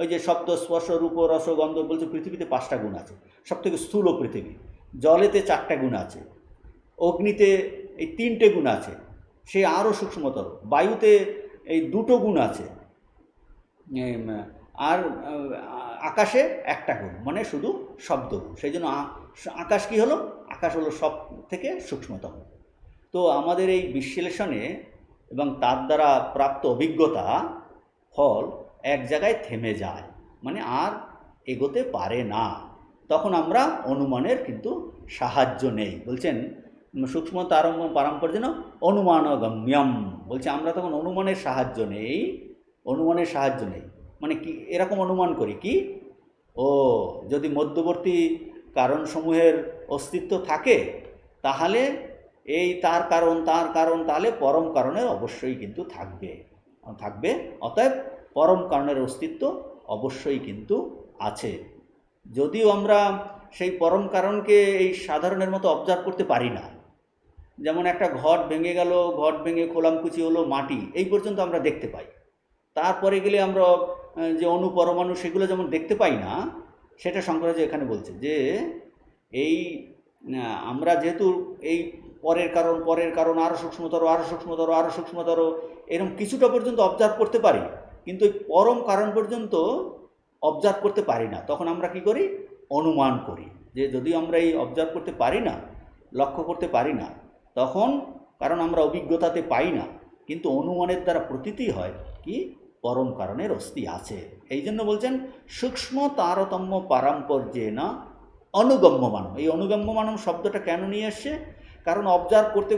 ওই যে শব্দ স্পর্শ রূপ রস গন্ধ, বলছে পৃথিবীতে 5টা গুণ আছে, সব থেকে স্থূল পৃথিবী। জলেতে 4টা গুণ আছে, অগ্নিতে এই 3টে গুণ আছে, সে আরও সূক্ষ্মতর। বায়ুতে এই 2টো গুণ আছে, আর আকাশে একটা গুণ, মানে শুধু শব্দ গুণ। সেই জন্য আকাশ কি হলো? আকাশ হলো সব থেকে সূক্ষ্মতম। তো আমাদের এই বিশ্লেষণে এবং তার দ্বারা প্রাপ্ত অভিজ্ঞতা ফল এক জায়গায় থেমে যায়, মানে আর এগোতে পারে না। তখন আমরা অনুমানের কিন্তু সাহায্য নেই। বলছেন সূক্ষ্ম তারম্য পারম্পর্যেন অনুমানগম্যম, বলছে আমরা তখন অনুমানের সাহায্য নেই, অনুমানের সাহায্য নেই। মানে কি এরকম অনুমান করি কি, ও যদি মধ্যবর্তী কারণসমূহের অস্তিত্ব থাকে তাহলে এই তার কারণ তাহলে পরম কারণের অবশ্যই কিন্তু থাকবে। অতএব পরম কারণের অস্তিত্ব অবশ্যই কিন্তু আছে। যদিও আমরা সেই পরম কারণকে এই সাধারণের মতো অবজার্ভ করতে পারি না, যেমন একটা ঘট ভেঙে গেল, ঘট ভেঙে খোলামকুচি হলো, মাটি এই পর্যন্ত আমরা দেখতে পাই। তারপরে গেলে আমরা যে অনুপরমাণু সেগুলো যেমন দেখতে পাই না, সেটা শঙ্করাচার্য এখানে বলছে যে এই আমরা যেহেতু এই পরের কারণ আরও সূক্ষ্মতর এরকম কিছুটা পর্যন্ত অবজার্ভ করতে পারি, কিন্তু এই পরম কারণ পর্যন্ত অবজার্ভ করতে পারি না। তখন আমরা কি করি? অনুমান করি। যে যদি আমরা এই অবজার্ভ করতে পারি না, লক্ষ্য করতে পারি না, তখন কারণ আমরা অভিজ্ঞতাতে পাই না, কিন্তু অনুমানের দ্বারা প্রতীতি হয় কি পরম কারণের অস্তি আছে। এই জন্য বলছেন সূক্ষ্ম তারতম্য পারম্পর্যেন অনুগম্যমানম। এই অনুগম্যমানম শব্দটা কেন নিয়ে এসছে? কারণ অবজার্ভ করতে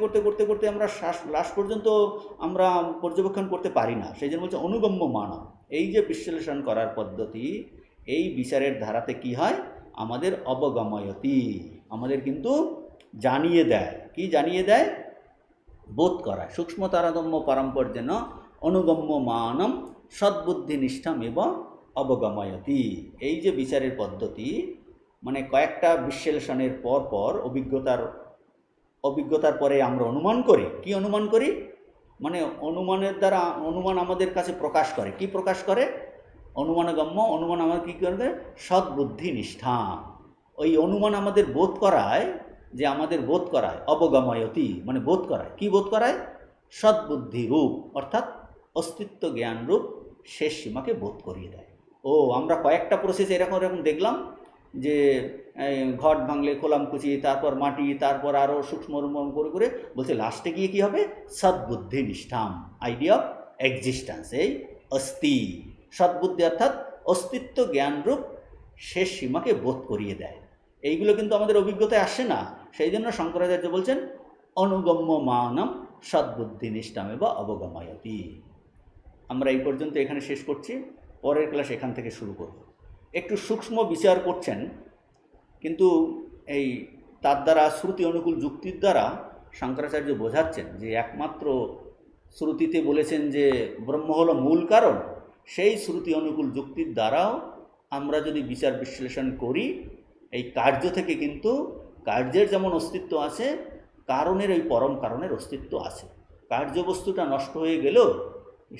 আমরা লাস্ট পর্যন্ত আমরা পর্যবেক্ষণ করতে পারি না, সেই জন্য বলছে অনুগম্যমানম। এই যে বিশ্লেষণ করার পদ্ধতি, এই বিচারের ধারাতে কি হয়? আমাদের অবগময়তি, আমাদের কিন্তু জানিয়ে দেয়। কি জানিয়ে দেয়? বোধ করায়। সূক্ষ্ম তারতম্য পারম্পর্যেন অনুগম্যমানম সদ্বুদ্ধিনিষ্ঠাম এবং অবগময়তি। এই যে বিচারের পদ্ধতি, মানে কয়েকটা বিশ্লেষণের পর অভিজ্ঞতার পরে আমরা অনুমান করি। কি অনুমান করি? মানে অনুমানের দ্বারা অনুমান আমাদের কাছে প্রকাশ করে। কি প্রকাশ করে? অনুমানগম্য। অনুমান আমাদের কী করে? সদ্বুদ্ধি নিষ্ঠা। ওই অনুমান আমাদের বোধ করায়, যে আমাদের বোধ করায় অবগময়তি, মানে বোধ করায়। কি বোধ করায়? সদ্বুদ্ধি রূপ, অর্থাৎ অস্তিত্ব জ্ঞান রূপ শেষ সীমাকে বোধ করিয়ে দেয়। ও আমরা কয়েকটা প্রসেস এরকম দেখলাম, যে ঘট ভাঙলে খোলামকুচি, তারপর মাটি, তারপর আরও সূক্ষ্ম করে বলছে লাস্টে গিয়ে কী হবে? সদ্বুদ্ধি নিষ্ঠাম, আইডিয়া অফ এক্সিস্টেন্স, এই অস্তি। সদ্বুদ্ধি অর্থাৎ অস্তিত্ব জ্ঞানরূপ শেষ সীমাকে বোধ করিয়ে দেয়। এইগুলো কিন্তু আমাদের অভিজ্ঞতায় আসে না। সেই জন্য শঙ্করাচার্য বলছেন অনুগম্যমানম সদ্বুদ্ধি নিষ্ঠামে বা অবগময়তি। আমরা এই পর্যন্ত এখানে শেষ করছি, পরের ক্লাস এখান থেকে শুরু করব। একটু সূক্ষ্ম বিচার করছেন, কিন্তু এই তার দ্বারা শ্রুতি অনুকূল যুক্তির দ্বারা শঙ্করাচার্য বোঝাচ্ছেন যে একমাত্র শ্রুতিতে বলেছেন যে ব্রহ্ম হলো মূল কারণ, সেই শ্রুতি অনুকূল যুক্তির দ্বারাও আমরা যদি বিচার বিশ্লেষণ করি, এই কার্য থেকে কিন্তু কার্যের যেমন অস্তিত্ব আছে, কারণের ওই পরম কারণের অস্তিত্ব আছে। কার্যবস্তুটা নষ্ট হয়ে গেলেও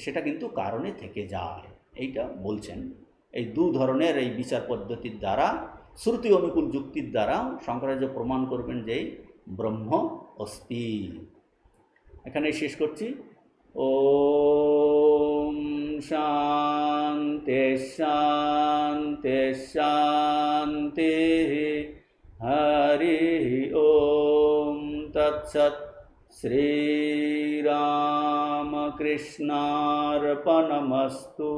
সেটা কিন্তু কারণে থেকে যায়, এইটা বলছেন। এই দু ধরনের এই বিচার পদ্ধতির দ্বারা, শ্রুতি অনুকূল যুক্তির দ্বারা শঙ্করাচার্য প্রমাণ করবেন যে ব্রহ্ম অস্তি। এখানে শেষ করছি। ওম শান্তি শান্তি শান্তি। হরি ওম তৎসৎ। শ্রীরামকৃষ্ণার্পণমস্তু।